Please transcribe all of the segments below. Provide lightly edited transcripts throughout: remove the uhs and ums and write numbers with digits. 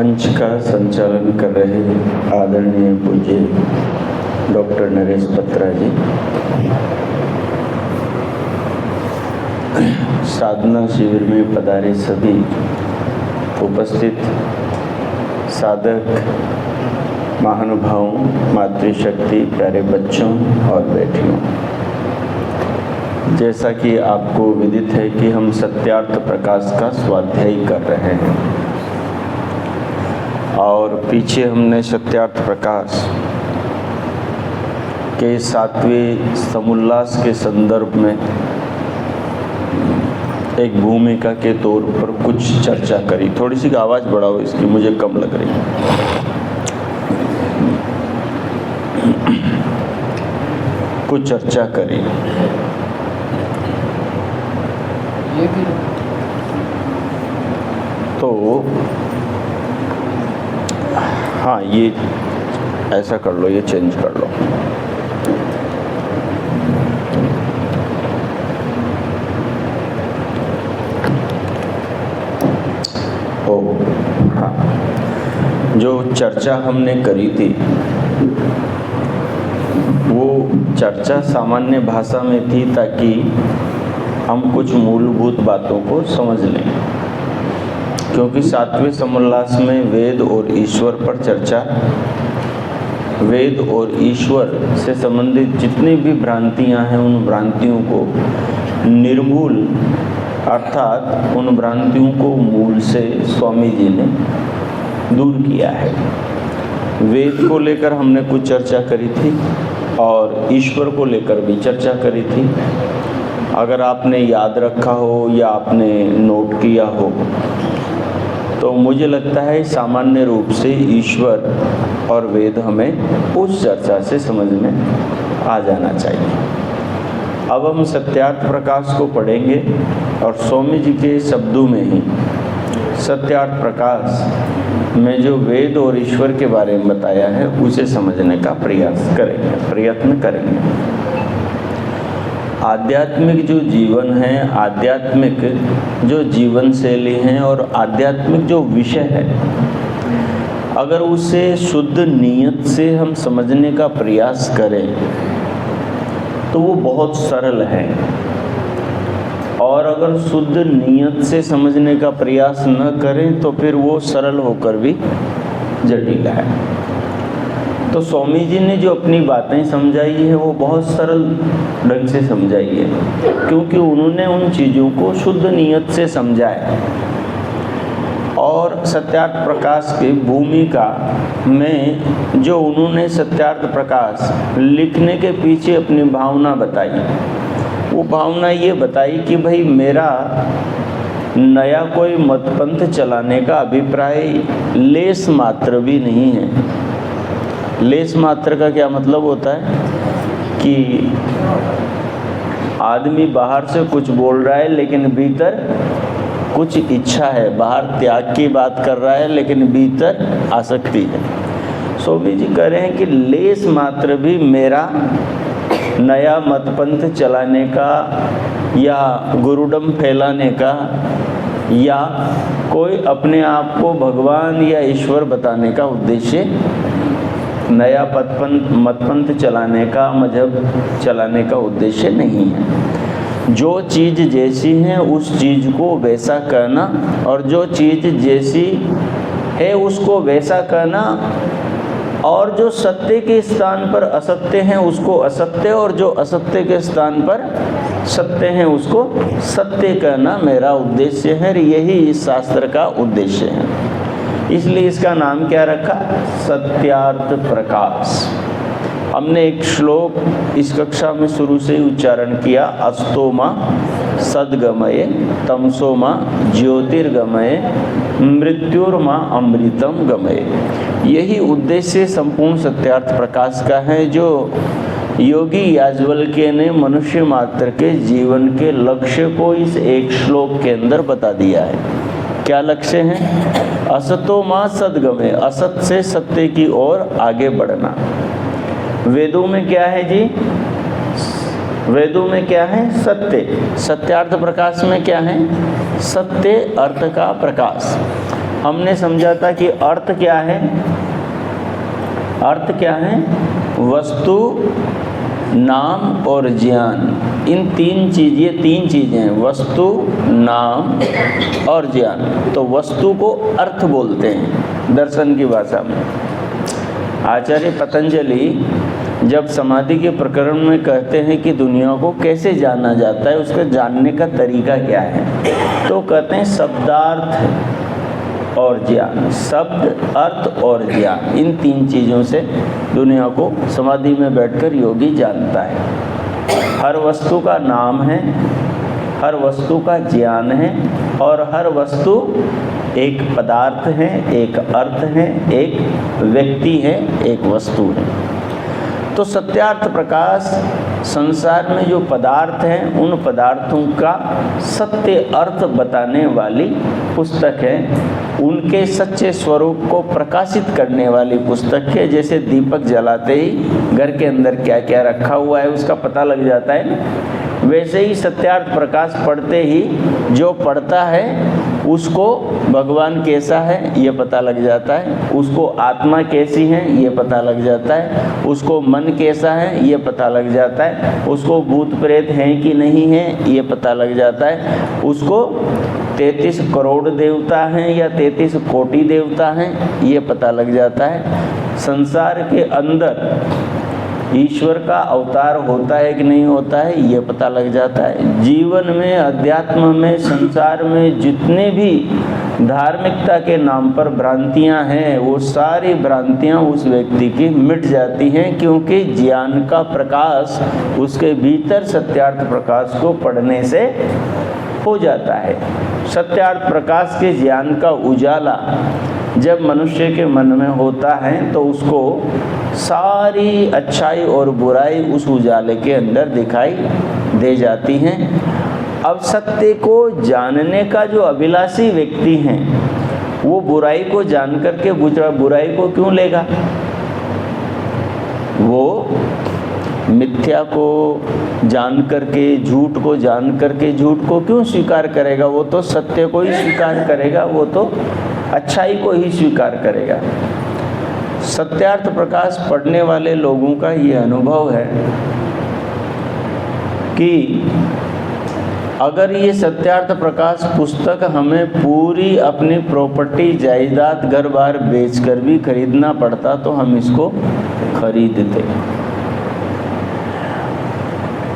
मंच का संचालन कर रहे आदरणीय पूज्य डॉक्टर नरेश बत्रा जी, साधना शिविर में पधारे सभी उपस्थित साधक महानुभावों, मातृशक्ति, प्यारे बच्चों और बेटियों, जैसा कि आपको विदित है कि हम सत्यार्थ प्रकाश का स्वाध्याय कर रहे हैं और पीछे हमने सत्यार्थ प्रकाश के 7वें समुल्लास के संदर्भ में एक भूमिका के तौर पर कुछ चर्चा करी। थोड़ी सी आवाज़ बढ़ाओ, इसकी मुझे कम लग रही है। कुछ चर्चा करी। तो हाँ, ये ऐसा कर लो, ये चेंज कर लो। हाँ, जो चर्चा हमने करी थी वो चर्चा सामान्य भाषा में थी ताकि हम कुछ मूलभूत बातों को समझ लें, क्योंकि 7वें समुल्लास में वेद और ईश्वर पर चर्चा, वेद और ईश्वर से संबंधित जितनी भी भ्रांतियां हैं उन भ्रांतियों को निर्मूल, अर्थात उन भ्रांतियों को मूल से स्वामी जी ने दूर किया है। वेद को लेकर हमने कुछ चर्चा करी थी और ईश्वर को लेकर भी चर्चा करी थी। अगर आपने याद रखा हो या आपने नोट किया हो तो मुझे लगता है सामान्य रूप से ईश्वर और वेद हमें उस चर्चा से समझ में आ जाना चाहिए। अब हम सत्यार्थ प्रकाश को पढ़ेंगे और स्वामी जी के शब्दों में ही सत्यार्थ प्रकाश में जो वेद और ईश्वर के बारे में बताया है उसे समझने का प्रयत्न करेंगे। आध्यात्मिक जो जीवन है, आध्यात्मिक जो जीवन शैली है और आध्यात्मिक जो विषय है, अगर उसे शुद्ध नीयत से हम समझने का प्रयास करें तो वो बहुत सरल है, और अगर शुद्ध नीयत से समझने का प्रयास न करें तो फिर वो सरल होकर भी जटिल है। तो स्वामी जी ने जो अपनी बातें समझाई है वो बहुत सरल ढंग से समझाई है, क्योंकि उन्होंने उन चीज़ों को शुद्ध नीयत से समझा है। और सत्यार्थ प्रकाश की भूमिका में जो उन्होंने सत्यार्थ प्रकाश लिखने के पीछे अपनी भावना बताई, वो भावना ये बताई कि भाई मेरा नया कोई मतपंथ चलाने का अभिप्राय लेस मात्र भी नहीं है। लेस मात्र का क्या मतलब होता है कि आदमी बाहर से कुछ बोल रहा है लेकिन भीतर कुछ इच्छा है, बाहर त्याग की बात कर रहा है लेकिन भीतर आसक्ति है। स्वामी जी कह रहे हैं कि लेस मात्र भी मेरा नया मतपंथ चलाने का या गुरुडम फैलाने का या कोई अपने आप को भगवान या ईश्वर बताने का उद्देश्य, नया मतपंथ चलाने का, मजहब चलाने का उद्देश्य नहीं है। जो चीज़ जैसी है उस चीज़ को वैसा कहना, और जो चीज़ जैसी है उसको वैसा कहना, और जो सत्य के स्थान पर असत्य हैं उसको असत्य, और जो असत्य के स्थान पर सत्य हैं उसको सत्य कहना मेरा उद्देश्य है। यही इस शास्त्र का उद्देश्य है, इसलिए इसका नाम क्या रखा? सत्यार्थ प्रकाश। हमने एक श्लोक इस कक्षा में शुरू से ही उच्चारण किया, अस्तोमा सद्गमये तमसोमा ज्योतिर्गमये मृत्युर्मा अमृतम गमये। यही उद्देश्य संपूर्ण सत्यार्थ प्रकाश का है, जो योगी याज्ञवल्क्य ने मनुष्य मात्र के जीवन के लक्ष्य को इस एक श्लोक के अंदर बता दिया है। क्या लक्ष्य है? असतो मां सद्गमय, असत से सत्य की ओर आगे बढ़ना। वेदों में क्या है जी? वेदों में क्या है? सत्य। सत्यार्थ प्रकाश में क्या है? सत्य अर्थ का प्रकाश। हमने समझा था कि अर्थ क्या है? अर्थ क्या है? वस्तु, नाम और ज्ञान। इन तीन चीज़ें हैं, वस्तु, नाम और ज्ञान। तो वस्तु को अर्थ बोलते हैं दर्शन की भाषा में। आचार्य पतंजलि जब समाधि के प्रकरण में कहते हैं कि दुनिया को कैसे जाना जाता है, उसका जानने का तरीका क्या है, तो कहते हैं शब्दार्थ और ज्ञान। शब्द, अर्थ और ज्ञान, इन तीन चीज़ों से दुनिया को समाधि में बैठकर योगी जानता है। हर वस्तु का नाम है, हर वस्तु का ज्ञान है, और हर वस्तु एक पदार्थ है, एक अर्थ है, एक व्यक्ति है, एक वस्तु है। तो सत्यार्थ प्रकाश संसार में जो पदार्थ हैं उन पदार्थों का सत्य अर्थ बताने वाली पुस्तक है, उनके सच्चे स्वरूप को प्रकाशित करने वाली पुस्तक है। जैसे दीपक जलाते ही घर के अंदर क्या क्या रखा हुआ है उसका पता लग जाता है ना, वैसे ही सत्यार्थ प्रकाश पढ़ते ही जो पढ़ता है उसको भगवान कैसा है ये पता लग जाता है, उसको आत्मा कैसी है ये पता लग जाता है, उसको मन कैसा है ये पता लग जाता है, उसको भूत प्रेत हैं कि नहीं है ये पता लग जाता है, उसको 33 करोड़ देवता हैं या 33 कोटि देवता हैं ये पता लग जाता है। संसार के अंदर ईश्वर का अवतार होता है कि नहीं होता है ये पता लग जाता है। जीवन में, अध्यात्म में, संसार में जितने भी धार्मिकता के नाम पर भ्रांतियां हैं वो सारी भ्रांतियां उस व्यक्ति की मिट जाती हैं, क्योंकि ज्ञान का प्रकाश उसके भीतर सत्यार्थ प्रकाश को पढ़ने से हो जाता है। सत्यार्थ प्रकाश के ज्ञान का उजाला जब मनुष्य के मन में होता है तो उसको सारी अच्छाई और बुराई उस उजाले के अंदर दिखाई दे जाती हैं। अब सत्य को जानने का जो अभिलाषी व्यक्ति हैं वो बुराई को जान करके बुराई को क्यों लेगा? वो मिथ्या को जान करके, झूठ को जान करके झूठ को क्यों स्वीकार करेगा? वो तो सत्य को ही स्वीकार करेगा, वो तो अच्छाई को ही स्वीकार करेगा। सत्यार्थ प्रकाश पढ़ने वाले लोगों का ये अनुभव है कि अगर ये सत्यार्थ प्रकाश पुस्तक हमें पूरी अपनी प्रॉपर्टी, जायदाद, घर बार बेचकर भी खरीदना पड़ता तो हम इसको खरीदते।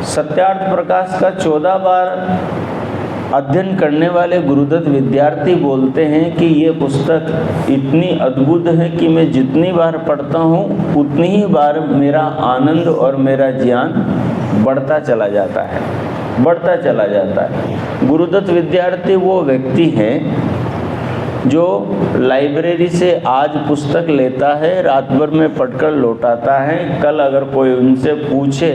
सत्यार्थ प्रकाश का 14 बार अध्ययन करने वाले गुरुदत्त विद्यार्थी बोलते हैं कि ये पुस्तक इतनी अद्भुत है कि मैं जितनी बार पढ़ता हूँ उतनी ही बार मेरा आनंद और मेरा ज्ञान बढ़ता चला जाता है, बढ़ता चला जाता है। गुरुदत्त विद्यार्थी वो व्यक्ति है जो लाइब्रेरी से आज पुस्तक लेता है, रात भर में पढ़कर लौटाता है। कल अगर कोई उनसे पूछे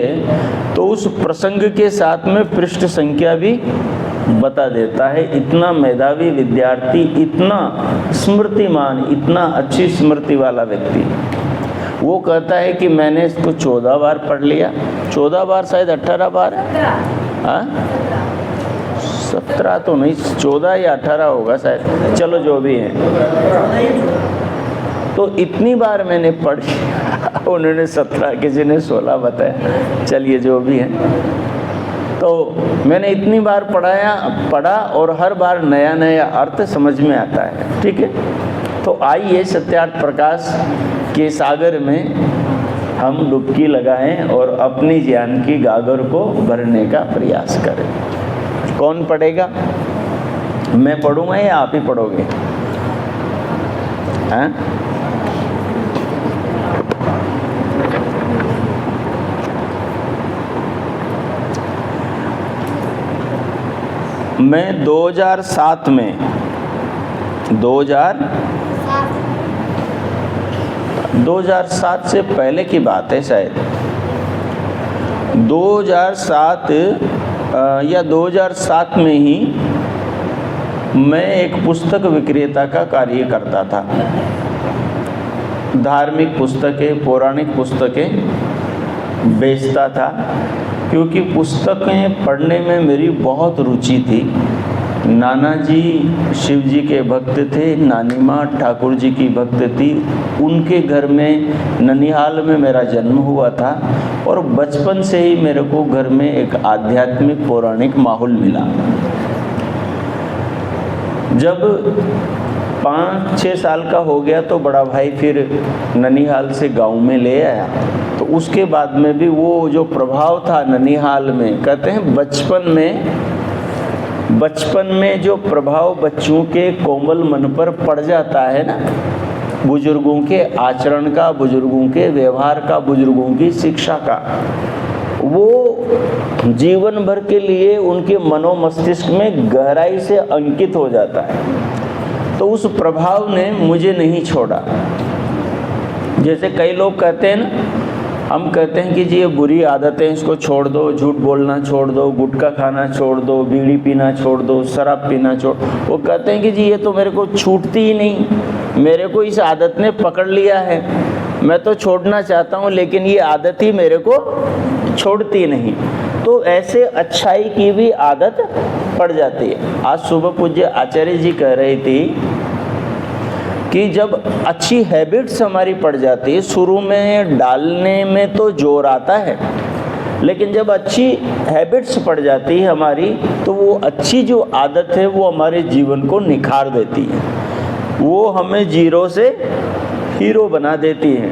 तो उस प्रसंग के साथ में पृष्ठ संख्या भी बता देता है। इतना मेधावी विद्यार्थी, इतना स्मृतिमान, इतना अच्छी स्मृति वाला व्यक्ति, वो कहता है कि मैंने इसको 14 बार पढ़ लिया। 14 बार शायद 18 बार है, हाँ 17 तो नहीं, 14 या 18 होगा शायद, चलो जो भी है। तो इतनी बार मैंने पढ़ी उन्होंने 17, किसी ने 16 बताया, चलिए जो भी है। तो मैंने इतनी बार पढ़ा और हर बार नया नया अर्थ समझ में आता है। ठीक है, तो आइए सत्यार्थ प्रकाश के सागर में हम डुबकी लगाएं और अपनी ज्ञान की गागर को भरने का प्रयास करें। कौन पढ़ेगा? मैं पढ़ूंगा या आप ही पढ़ोगे? हाँ? मैं 2007 में 2007 से पहले की बात है शायद, 2007 या 2007 में ही मैं एक पुस्तक विक्रेता का कार्य करता था। धार्मिक पुस्तकें, पौराणिक पुस्तकें बेचता था, क्योंकि पुस्तकें पढ़ने में मेरी बहुत रुचि थी। नाना जी शिव जी के भक्त थे, नानी माँ ठाकुर जी की भक्त थी। उनके घर में ननिहाल में मेरा जन्म हुआ था और बचपन से ही मेरे को घर में एक आध्यात्मिक पौराणिक माहौल मिला। जब 5-6 साल का हो गया तो बड़ा भाई फिर ननिहाल से गांव में ले आया। तो उसके बाद में भी वो जो प्रभाव था ननिहाल में, कहते हैं बचपन में जो प्रभाव बच्चों के कोमल मन पर पड़ जाता है ना, बुजुर्गों के आचरण का, बुजुर्गों के व्यवहार का, बुजुर्गों की शिक्षा का, वो जीवन भर के लिए उनके मनोमस्तिष्क में गहराई से अंकित हो जाता है। तो उस प्रभाव ने मुझे नहीं छोड़ा। जैसे कई लोग कहते हैं ना, हम कहते हैं कि जी ये बुरी आदतें, इसको छोड़ दो, झूठ बोलना छोड़ दो, गुटखा खाना छोड़ दो, बीड़ी पीना छोड़ दो, शराब पीना छोड़। वो कहते हैं कि जी ये तो मेरे को छूटती ही नहीं, मेरे को इस आदत ने पकड़ लिया है, मैं तो छोड़ना चाहता हूँ लेकिन ये आदत ही मेरे को छोड़ती नहीं। तो ऐसे अच्छाई की भी आदत पड़ जाती है। आज सुबह पूज्य आचार्य जी कह रही थी कि जब अच्छी हैबिट्स हमारी पड़ जाती है, शुरू में डालने में तो जोर आता है, लेकिन जब अच्छी हैबिट्स पड़ जाती है हमारी, तो वो अच्छी जो आदत है वो हमारे जीवन को निखार देती है, वो हमें जीरो से हीरो बना देती है,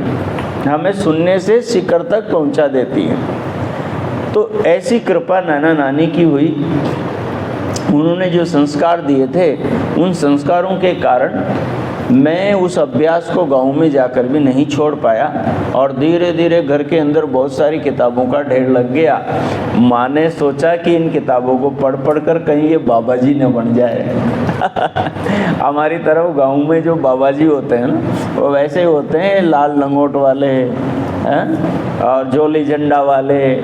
हमें शून्य से शिखर तक पहुंचा देती है। तो ऐसी कृपा नाना नानी की हुई। उन्होंने जो संस्कार दिए थे, उन संस्कारों के कारण मैं उस अभ्यास को गांव में जाकर भी नहीं छोड़ पाया और धीरे धीरे घर के अंदर बहुत सारी किताबों का ढेर लग गया। माँ ने सोचा कि इन किताबों को पढ़ पढ़ कर कहीं ये बाबा जी न बन जाए। हमारी तरफ गांव में जो बाबा जी होते हैं ना, वो वैसे होते हैं, लाल लंगोट वाले हैं और जोली झंडा वाले,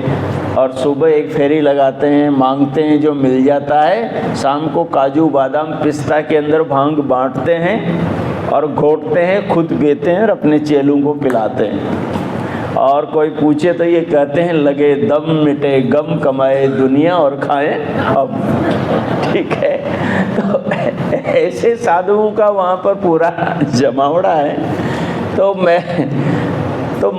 और सुबह एक फेरी लगाते हैं, मांगते हैं जो मिल जाता है, शाम को काजू बादाम पिस्ता के अंदर भांग बांटते हैं और घोटते हैं, खुद पीते हैं और अपने चेलों को पिलाते हैं। और कोई पूछे तो ये कहते हैं, लगे दम मिटे गम, कमाए दुनिया और खाए अब। ठीक है, तो ऐसे साधुओं का वहाँ पर पूरा जमावड़ा है। तो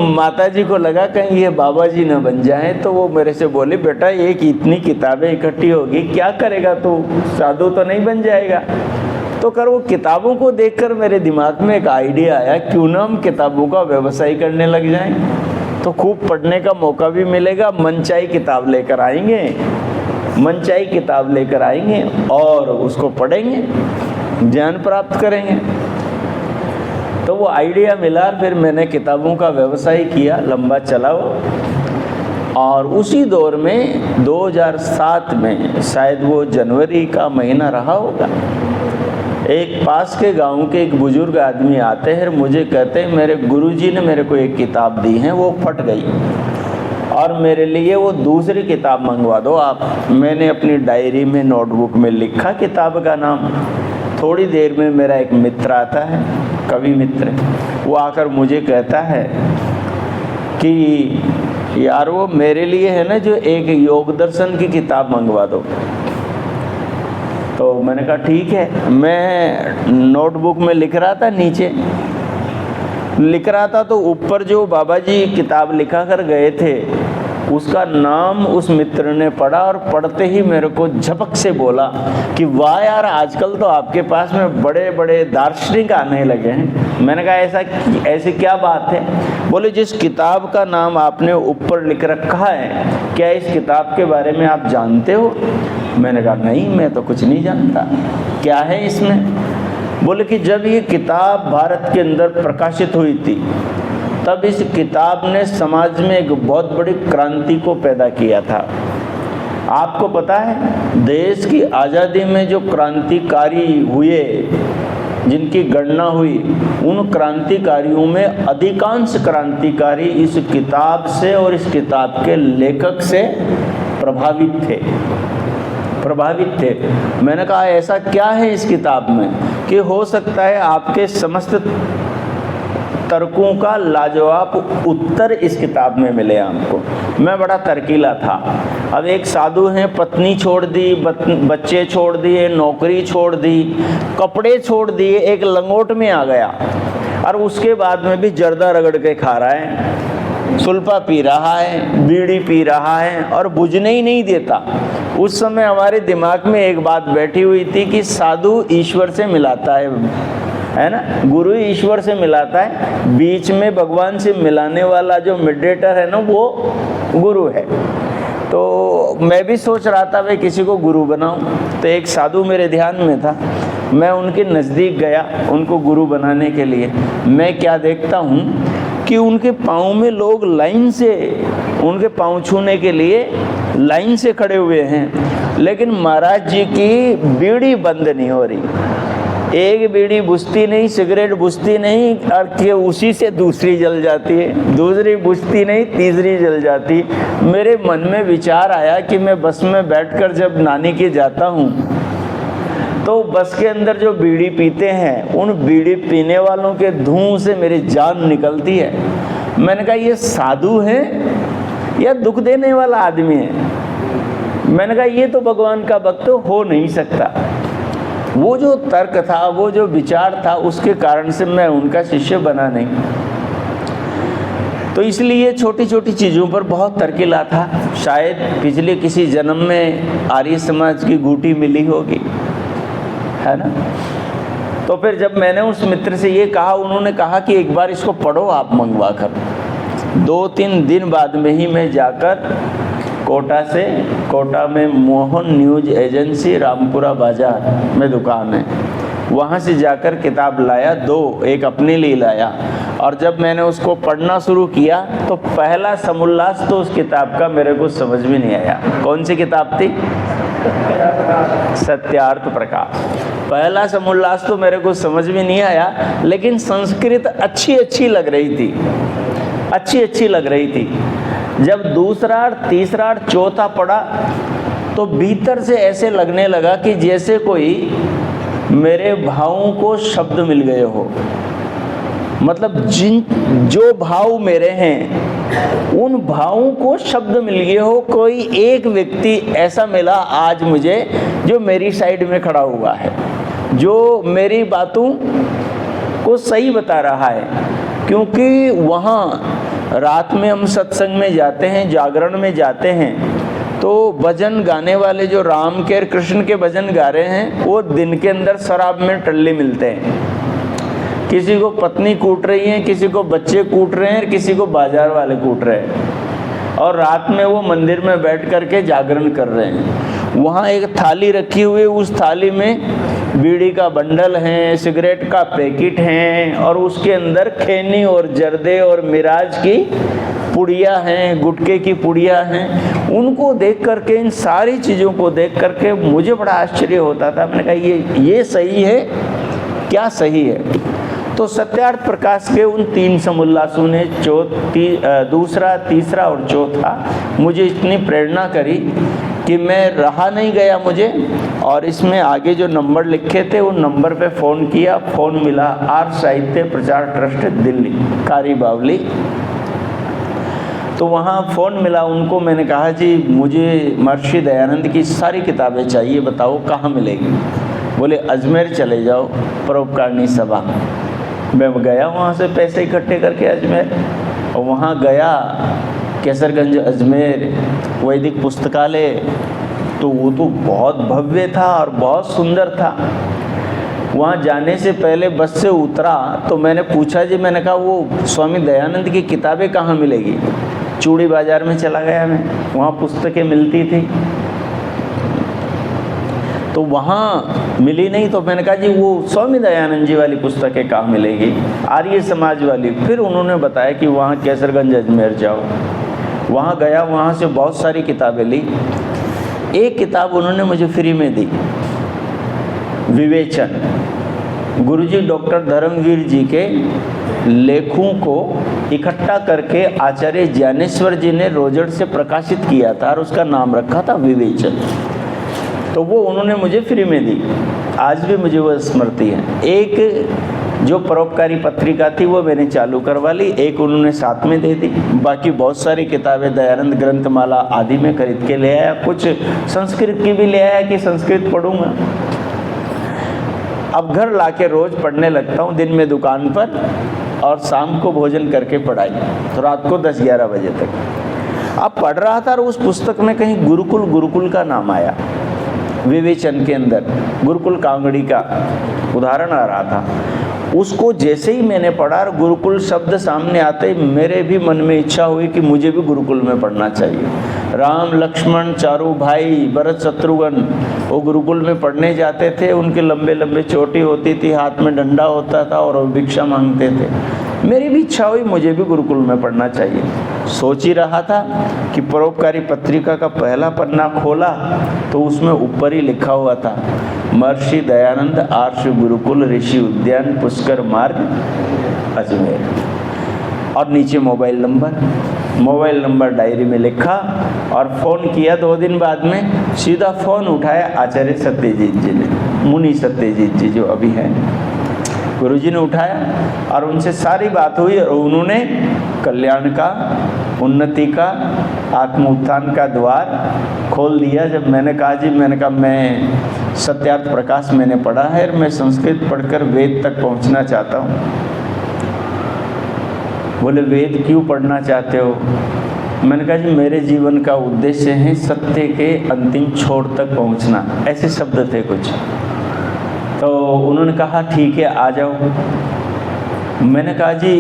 माता जी को लगा कहीं ये बाबा जी न बन जाए, तो वो मेरे से बोली, बेटा एक इतनी किताबें इकट्ठी होगी, क्या करेगा तू, साधु तो नहीं बन जाएगा। तो कर वो किताबों को देखकर मेरे दिमाग में एक आइडिया आया, क्यों ना हम किताबों का व्यवसाय करने लग जाएं, तो खूब पढ़ने का मौका भी मिलेगा। मनचाही किताब लेकर आएंगे, मनचाही किताब लेकर आएंगे और उसको पढ़ेंगे, ज्ञान प्राप्त करेंगे। तो वो आइडिया मिला, फिर मैंने किताबों का व्यवसाय किया, लंबा चला वो। और उसी दौर में 2007 में, शायद वो जनवरी का महीना रहा होगा, एक पास के गांव के एक बुजुर्ग आदमी आते हैं, मुझे कहते हैं मेरे गुरुजी ने मेरे को एक किताब दी है, वो फट गई और मेरे लिए वो दूसरी किताब मंगवा दो आप। मैंने अपनी डायरी में, नोटबुक में लिखा किताब का नाम। थोड़ी देर में मेरा एक मित्र आता है, कवि मित्र, वो आकर मुझे कहता है कि यार वो मेरे लिए है ना जो एक योग दर्शन की किताब मंगवा दो। तो मैंने कहा ठीक है। मैं नोटबुक में लिख रहा था, नीचे लिख रहा था, तो ऊपर जो बाबा जी किताब लिखा कर गए थे उसका नाम उस मित्र ने पढ़ा और पढ़ते ही मेरे को झपक से बोला कि वाह यार, आजकल तो आपके पास में बड़े बड़े दार्शनिक आने लगे हैं। मैंने कहा ऐसी क्या बात है? बोले जिस किताब का नाम आपने ऊपर लिख रखा है, क्या इस किताब के बारे में आप जानते हो? मैंने कहा नहीं, मैं तो कुछ नहीं जानता। क्या है इसमें? बोले कि जब ये किताब भारत के अंदर प्रकाशित हुई थी, तब इस किताब ने समाज में एक बहुत बड़ी क्रांति को पैदा किया था। आपको पता है, देश की आज़ादी में जो क्रांतिकारी हुए, जिनकी गणना हुई, उन क्रांतिकारियों में अधिकांश क्रांतिकारी इस किताब से और इस किताब के लेखक से प्रभावित थे। मैंने कहा ऐसा क्या है इस किताब में कि हो सकता है आपके समस्त तर्कों का लाजवाब उत्तर इस किताब में मिले हमको। मैं बड़ा तर्कीला था। अब एक साधु हैं, पत्नी छोड़ दी, बच्चे छोड़ दिए, नौकरी छोड़ दी, कपड़े छोड़ दिए, एक लंगोट में आ गया और उसके बाद में भी जर्दा रगड़ के खा रहा है, सुल्फा पी रहा है, बीड़ी पी रहा है और बुझने ही नहीं देता। उस समय हमारे दिमाग में एक बात बैठी हुई थी कि साधु ईश्वर से मिलाता है ना, गुरु ईश्वर से मिलाता है, बीच में भगवान से मिलाने वाला जो मीडिएटर है ना वो गुरु है। तो मैं भी सोच रहा था भाई किसी को गुरु बनाऊं। तो एक साधु मेरे ध्यान में था, मैं उनके नज़दीक गया उनको गुरु बनाने के लिए। मैं क्या देखता हूँ कि उनके पाँव में लोग लाइन से उनके पाँव छूने के लिए लाइन से खड़े हुए हैं, लेकिन महाराज जी की बीड़ी बंद नहीं हो रही। एक बीड़ी बुझती नहीं, सिगरेट बुझती नहीं और कि उसी से दूसरी जल जाती है, दूसरी बुझती नहीं, तीसरी जल जाती। मेरे मन में विचार आया कि मैं बस में बैठकर जब नानी के जाता हूँ तो बस के अंदर जो बीड़ी पीते हैं उन बीड़ी पीने वालों के धुएं से मेरी जान निकलती है। मैंने कहा ये साधु है या दुख देने वाला आदमी है। मैंने कहा ये तो भगवान का भक्त हो नहीं सकता। वो जो तर्क था, वो जो विचार था, उसके कारण से मैं उनका शिष्य बना नहीं। तो इसलिए छोटी छोटी चीज़ों पर बहुत तर्कीला था। शायद पिछले किसी जन्म में आर्य समाज की गूटी मिली होगी, है ना। तो फिर जब मैंने उस मित्र से ये कहा, उन्होंने कहा कि एक बार इसको पढ़ो आप मंगवा कर। 2-3 दिन बाद में ही मैं जाकर कोटा में मोहन न्यूज एजेंसी रामपुरा बाजार में दुकान है, वहाँ से जाकर किताब लाया। 2 एक अपने लिए लाया और जब मैंने उसको पढ़ना शुरू किया तो पहला समुल्लास तो उस किताब का मेरे को समझ में नहीं आया। कौन सी किताब थी? सत्यार्थ प्रकाश। पहला समुल्लास तो मेरे को समझ में नहीं आया, लेकिन संस्कृत अच्छी लग रही थी, अच्छी लग रही थी। जब दूसरा और तीसरा और चौथा पढ़ा तो भीतर से ऐसे लगने लगा कि जैसे कोई मेरे भावों को शब्द मिल गए हो। मतलब जो भाव मेरे हैं उन भावों को शब्द मिल गए हो। कोई एक व्यक्ति ऐसा मिला आज मुझे जो मेरी साइड में खड़ा हुआ है, जो मेरी बातों को सही बता रहा है। क्योंकि वहाँ रात में हम सत्संग में जाते हैं, जागरण में जाते हैं, तो भजन गाने वाले जो राम के कृष्ण के भजन गा रहे हैं वो दिन के अंदर शराब में टल्ले मिलते हैं। किसी को पत्नी कूट रही है, किसी को बच्चे कूट रहे हैं, किसी को बाजार वाले कूट रहे हैं, और रात में वो मंदिर में बैठ करके जागरण कर रहे हैं। वहाँ एक थाली रखी हुई, उस थाली में बीड़ी का बंडल है, सिगरेट का पैकेट है और उसके अंदर खैनी और जर्दे और मिराज की पुड़िया हैं, गुटके की पुड़िया हैं। उनको देख करके, इन सारी चीज़ों को देख करके मुझे बड़ा आश्चर्य होता था। मैंने कहा ये सही है क्या? सही है। तो सत्यार्थ प्रकाश के उन 3 समुल्लासों ने दूसरा, तीसरा और चौथा मुझे इतनी प्रेरणा करी कि मैं रहा नहीं गया मुझे, और इसमें आगे जो नंबर लिखे थे उन नंबर पे फ़ोन किया। फ़ोन मिला आर्य साहित्य प्रचार ट्रस्ट दिल्ली, कारी बावली। तो वहाँ फ़ोन मिला उनको। मैंने कहा जी मुझे महर्षि दयानंद की सारी किताबें चाहिए, बताओ कहाँ मिलेगी? बोले अजमेर चले जाओ, परोपकारिणी सभा। मैं गया वहाँ से पैसे इकट्ठे करके अजमेर, और वहाँ गया केसरगंज अजमेर वैदिक पुस्तकालय। तो वो तो बहुत भव्य था और बहुत सुंदर था। वहाँ जाने से पहले बस से उतरा तो मैंने पूछा जी, मैंने कहा वो स्वामी दयानंद की किताबें कहाँ मिलेगी? चूड़ी बाज़ार में चला गया मैं, वहाँ पुस्तकें मिलती थी, तो वहाँ मिली नहीं। तो मैंने कहा जी वो स्वामी दयानंद जी वाली पुस्तकें कहाँ मिलेगी? आर्य समाज वाली। फिर उन्होंने बताया कि वहाँ केसरगंज अजमेर जाओ। वहाँ गया, वहाँ से बहुत सारी किताबें ली। एक किताब उन्होंने मुझे फ्री में दी, विवेचन। गुरुजी डॉक्टर धर्मवीर जी के लेखों को इकट्ठा करके आचार्य ज्ञानेश्वर जी ने रोजड़ से प्रकाशित किया था और उसका नाम रखा था विवेचन। तो वो उन्होंने मुझे फ्री में दी, आज भी मुझे वो स्मृति है। एक जो परोपकारी पत्रिका थी वो मैंने चालू करवा ली, एक उन्होंने साथ में दे दी, बाकी बहुत सारी किताबें दयानंद ग्रंथमाला आदि में खरीद के ले आया, कुछ संस्कृत की भी ले आया कि संस्कृत पढ़ूंगा। अब घर लाके रोज पढ़ने लगता हूँ, दिन में दुकान पर और शाम को भोजन करके पढ़ाई, तो रात को 10-11 बजे तक। अब पढ़ रहा था और उस पुस्तक में कहीं गुरुकुल का नाम आया, विवेचन के अंदर गुरुकुल कांगड़ी का उदाहरण आ रहा था। उसको जैसे ही मैंने पढ़ा और गुरुकुल शब्द सामने आते ही मेरे भी मन में इच्छा हुई कि मुझे भी गुरुकुल में पढ़ना चाहिए। राम लक्ष्मण चारों भाई भरत शत्रुघ्न वो गुरुकुल में पढ़ने जाते थे, उनके लंबे लंबे चोटी होती थी, हाथ में डंडा होता था और वो भिक्षा मांगते थे। मेरी भी इच्छा हुई मुझे भी गुरुकुल में पढ़ना चाहिए। सोच ही रहा था कि परोपकारी पत्रिका का पहला पन्ना खोला तो उसमें ऊपर ही लिखा हुआ था, महर्षि दयानंद आर्ष गुरुकुल ऋषि उद्यान पुष्कर मार्ग अजमेर, और नीचे मोबाइल नंबर डायरी में लिखा और फ़ोन किया। 2 दिन बाद में सीधा फ़ोन उठाया आचार्य सत्यजीत जी ने, मुनि सत्यजीत जी जो अभी हैं, गुरुजी ने उठाया और उनसे सारी बात हुई और उन्होंने कल्याण का, उन्नति का, आत्म उत्थान का द्वार खोल दिया। जब मैंने कहा मैं सत्यार्थ प्रकाश मैंने पढ़ा है और मैं संस्कृत पढ़कर वेद तक पहुंचना चाहता हूं। बोले वेद क्यों पढ़ना चाहते हो? मैंने कहा जी मेरे जीवन का उद्देश्य है सत्य के अंतिम छोर तक पहुंचना, ऐसे शब्द थे कुछ। तो उन्होंने कहा ठीक है आ जाओ। मैंने कहा जी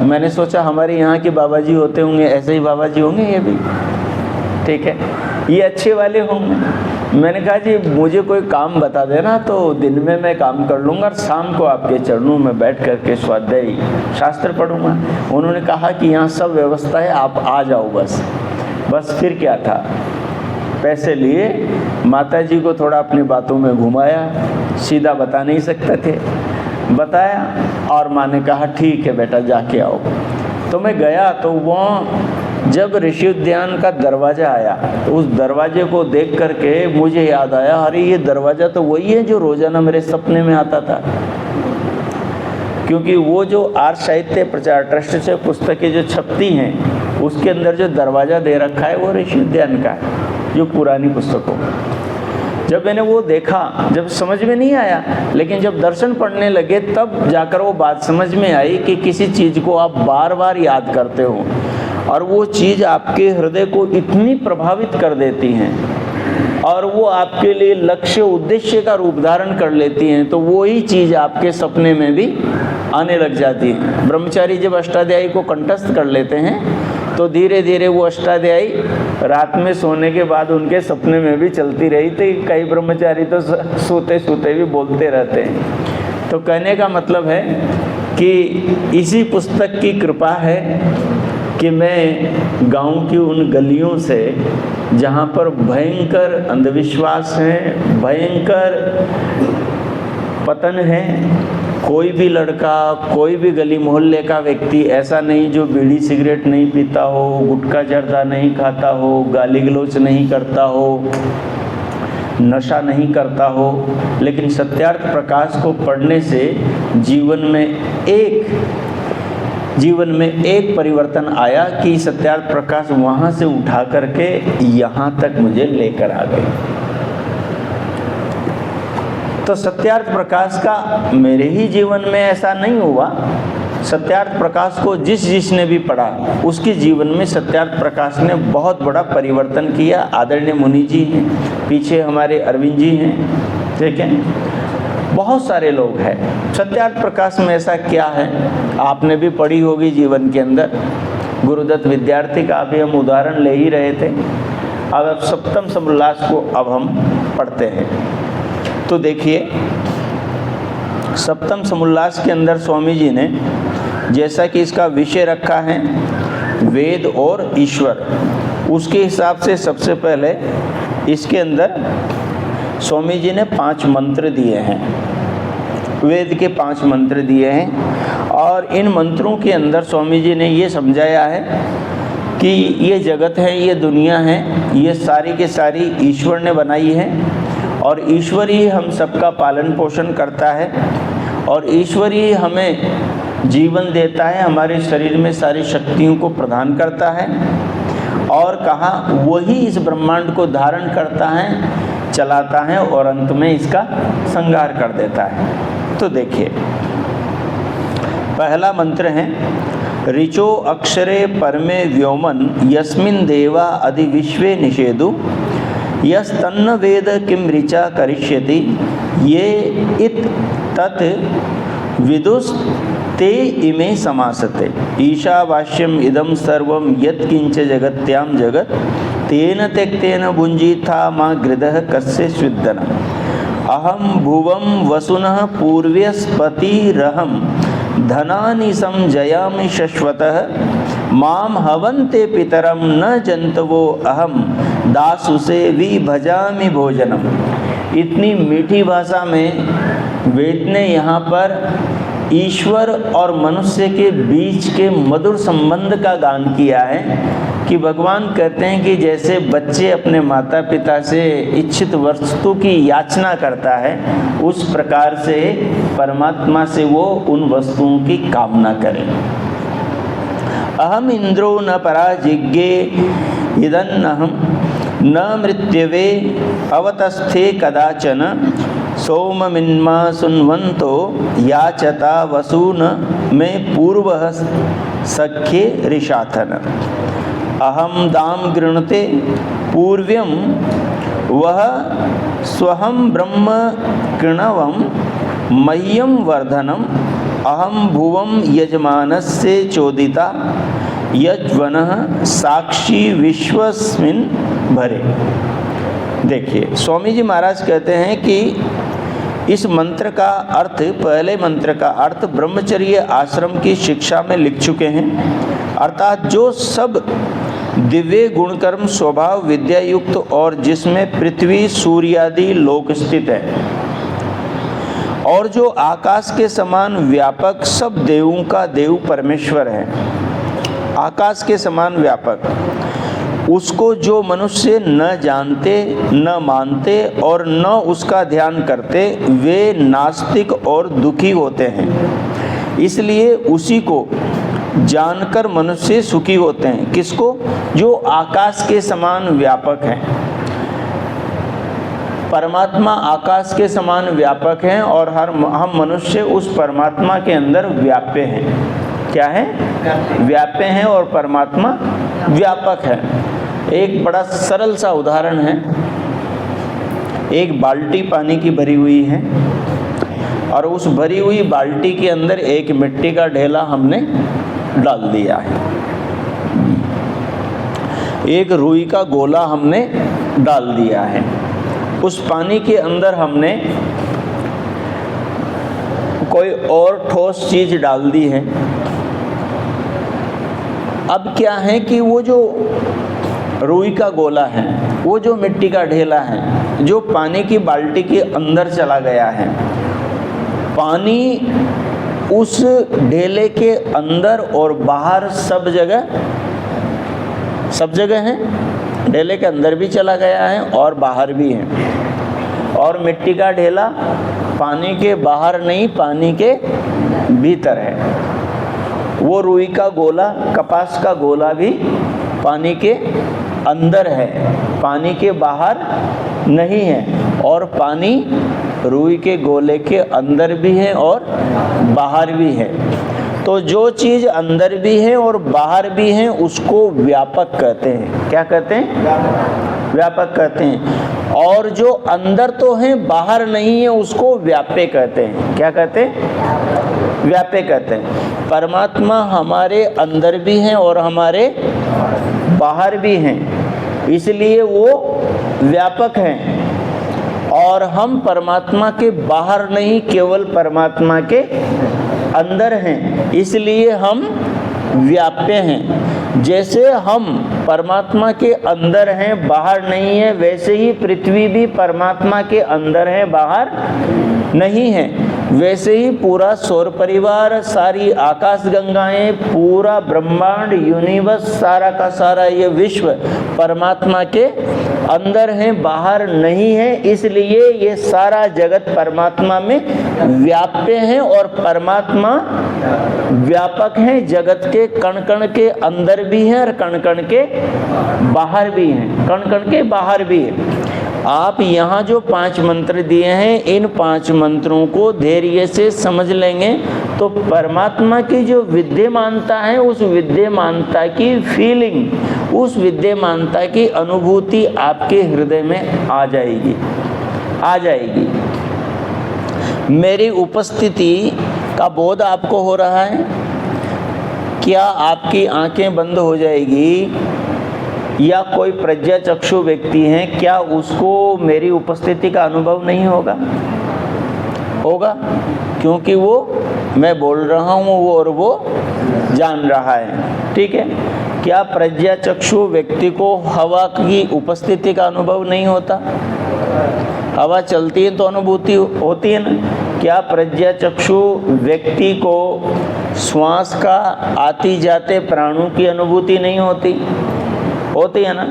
मैंने सोचा हमारे यहाँ के बाबा जी होते होंगे ऐसे ही बाबा जी होंगे ये भी, ठीक है, ये अच्छे वाले होंगे। मैंने कहा जी मुझे कोई काम बता देना तो दिन में मैं काम कर लूँगा और शाम को आपके चरणों में बैठ कर के स्वाध्याय शास्त्र पढ़ूँगा। उन्होंने कहा कि यहाँ सब व्यवस्था है, आप आ जाओ बस। फिर क्या था, पैसे लिए, माता जी को थोड़ा अपनी बातों में घुमाया, सीधा बता नहीं सकते थे, बताया और माँ ने कहा ठीक है बेटा जाके आओ। तो मैं गया तो वहाँ जब ऋषि उद्यान का दरवाज़ा आया तो उस दरवाजे को देख करके मुझे याद आया, अरे ये दरवाज़ा तो वही है जो रोज़ाना मेरे सपने में आता था। क्योंकि वो जो आर्ष साहित्य प्रचार ट्रस्ट से पुस्तकें जो छपती हैं उसके अंदर जो दरवाज़ा दे रखा है वो ऋषि उद्यान का है, जो पुरानी पुस्तकों। जब मैंने वो देखा, जब समझ में नहीं आया, लेकिन जब दर्शन पढ़ने लगे तब जाकर वो बात समझ में आई कि किसी चीज़ को आप बार बार याद करते हो और वो चीज़ आपके हृदय को इतनी प्रभावित कर देती हैं और वो आपके लिए लक्ष्य उद्देश्य का रूप धारण कर लेती हैं, तो वही चीज़ आपके सपने में भी आने लग जाती है। ब्रह्मचारी जब अष्टाध्यायी को कंठस्थ कर लेते हैं तो धीरे धीरे वो अष्टाध्यायी रात में सोने के बाद उनके सपने में भी चलती रही थी। कई ब्रह्मचारी तो सोते सोते भी बोलते रहते हैं। तो कहने का मतलब है कि इसी पुस्तक की कृपा है कि मैं गांव की उन गलियों से जहां पर भयंकर अंधविश्वास है, भयंकर पतन है, कोई भी लड़का, कोई भी गली मोहल्ले का व्यक्ति ऐसा नहीं जो बीड़ी सिगरेट नहीं पीता हो, गुटखा जर्दा नहीं खाता हो, गाली गलौज नहीं करता हो, नशा नहीं करता हो, लेकिन सत्यार्थ प्रकाश को पढ़ने से जीवन में एक परिवर्तन आया कि सत्यार्थ प्रकाश वहाँ से उठा करके यहाँ तक मुझे लेकर आ गई। तो सत्यार्थ प्रकाश का मेरे ही जीवन में ऐसा नहीं हुआ, सत्यार्थ प्रकाश को जिसने भी पढ़ा उसके जीवन में सत्यार्थ प्रकाश ने बहुत बड़ा परिवर्तन किया। आदरणीय मुनि जी हैं, पीछे हमारे अरविंद जी हैं, ठीक है, बहुत सारे लोग हैं। सत्यार्थ प्रकाश में ऐसा क्या है आपने भी पढ़ी होगी जीवन के अंदर। गुरुदत्त विद्यार्थी का अभी हम उदाहरण ले ही रहे थे। अब सप्तम समोल्लास को अब हम पढ़ते हैं। तो देखिए सप्तम समोल्लास के अंदर स्वामी जी ने जैसा कि इसका विषय रखा है वेद और ईश्वर, उसके हिसाब से सबसे पहले इसके अंदर स्वामी जी ने 5 मंत्र दिए हैं, वेद के 5 मंत्र दिए हैं। और इन मंत्रों के अंदर स्वामी जी ने ये समझाया है कि ये जगत है, ये दुनिया है, ये सारी के सारी ईश्वर ने बनाई है और ईश्वर ही हम सबका पालन पोषण करता है और ईश्वर ही हमें जीवन देता है, हमारे शरीर में सारी शक्तियों को प्रदान करता है, और कहा वही इस ब्रह्मांड को धारण करता है, चलाता है और अंत में इसका संहार कर देता है। तो देखिए, पहला मंत्र है ऋचो अक्षरे परमे व्योमन यस्मिन् देवा अधि विश्वे निषेदु यस्तन्न वेद किम ऋचा करिष्यति ये इत तत् विदुस्ते इमे समासते ईशावास्यम इदं सर्वं यत्किंच जगत्यां जगत् तेन त्यक्तेन भुञ्जीथा मा गृधः कस्य स्विद्दन अहं भुवं वसुनः पूर्व्यस्पतिरहं धनानि संजयामि शश्वतः माम हवन्ते पितरम न जंतवो अहम दासुसे वि भजामि भोजनम। इतनी मीठी भाषा में वेद ने यहाँ पर ईश्वर और मनुष्य के बीच के मधुर संबंध का गान किया है कि भगवान कहते हैं कि जैसे बच्चे अपने माता पिता से इच्छित वस्तु की याचना करता है, उस प्रकार से परमात्मा से वो उन वस्तुओं की कामना करें। अहम इंद्रो न पराजिज्ञे इदन्नहं न मृत्यवे अवतस्थे कदाचन सोममिन्मा सुन्वन्तो याचता वसून में पूर्वः सख्ये ऋषाथन अहम दाम गृणते पूर्व्यं वह स्वहं ब्रह्म कृणवं मह्यं वर्धनम अहम भुवं यजमानस्य चोदिता यज्वनः साक्षी विश्वस्मिन् भरे। देखिए, स्वामी जी महाराज कहते हैं कि इस मंत्र का अर्थ, पहले मंत्र का अर्थ ब्रह्मचर्य आश्रम की शिक्षा में लिख चुके हैं। अर्थात जो सब दिव्य गुणकर्म स्वभाव विद्या युक्त और जिसमें पृथ्वी सूर्य आदि लोक स्थित है और जो आकाश के समान व्यापक सब देवों का देव परमेश्वर है, आकाश के समान व्यापक, उसको जो मनुष्य न जानते न मानते और न उसका ध्यान करते वे नास्तिक और दुखी होते हैं। इसलिए उसी को जानकर मनुष्य सुखी होते हैं। किसको? जो आकाश के समान व्यापक है। परमात्मा आकाश के समान व्यापक हैं और हम मनुष्य उस परमात्मा के अंदर व्याप्य हैं। क्या है? व्याप्य हैं और परमात्मा व्यापक है। एक बड़ा सरल सा उदाहरण है। एक बाल्टी पानी की भरी हुई है और उस भरी हुई बाल्टी के अंदर एक मिट्टी का ढेला हमने डाल दिया है, एक रुई का गोला हमने डाल दिया है। उस पानी के अंदर हमने कोई और ठोस चीज डाल दी है। अब क्या है कि वो जो रुई का गोला है, वो जो मिट्टी का ढेला है, जो पानी की बाल्टी के अंदर चला गया है, पानी उस ढेले के अंदर और बाहर सब जगह है। ढेले के अंदर भी चला गया है और बाहर भी है। और मिट्टी का ढेला पानी के बाहर नहीं, पानी के भीतर है। वो रुई का गोला, कपास का गोला भी पानी के अंदर है, पानी के बाहर नहीं है। और पानी रुई के गोले के अंदर भी है और बाहर भी है। तो जो चीज़ अंदर भी है और बाहर भी है उसको व्यापक कहते हैं। क्या कहते हैं? व्यापक कहते हैं। और जो अंदर तो है बाहर नहीं है उसको व्याप्य कहते हैं। क्या कहते हैं? व्याप्य कहते हैं। परमात्मा हमारे अंदर भी हैं और हमारे बाहर भी हैं, इसलिए वो व्यापक हैं। और हम परमात्मा के बाहर नहीं, केवल परमात्मा के अंदर हैं, इसलिए हम व्याप्य हैं। जैसे हम परमात्मा के अंदर हैं, बाहर नहीं है, वैसे ही पृथ्वी भी परमात्मा के अंदर है, बाहर नहीं है। वैसे ही पूरा सौर परिवार, सारी आकाश गंगाएं, पूरा ब्रह्मांड, यूनिवर्स, सारा का सारा ये विश्व परमात्मा के अंदर है, बाहर नहीं है। इसलिए ये सारा जगत परमात्मा में व्याप्य है और परमात्मा व्यापक है। जगत के कण कण के अंदर भी है और कण कण के बाहर भी है, कण कण के बाहर भी है। आप यहाँ जो 5 मंत्र दिए हैं, इन 5 मंत्रों को धैर्य से समझ लेंगे तो परमात्मा की जो विद्यमानता है, उस विद्यमानता की फीलिंग, उस विद्यमानता की अनुभूति आपके हृदय में आ जाएगी, आ जाएगी। मेरी उपस्थिति का बोध आपको हो रहा है? क्या आपकी आंखें बंद हो जाएगी या कोई प्रज्ञाचक्षु व्यक्ति है, क्या उसको मेरी उपस्थिति का अनुभव नहीं होगा? होगा, क्योंकि वो मैं बोल रहा हूँ वो और वो जान रहा है। ठीक है। क्या प्रज्ञाचक्षु व्यक्ति को हवा की उपस्थिति का अनुभव नहीं होता? हवा चलती है तो अनुभूति होती है ना। क्या प्रज्ञाचक्षु व्यक्ति को श्वास का आती जाते प्राणों की अनुभूति नहीं होती? होती है ना।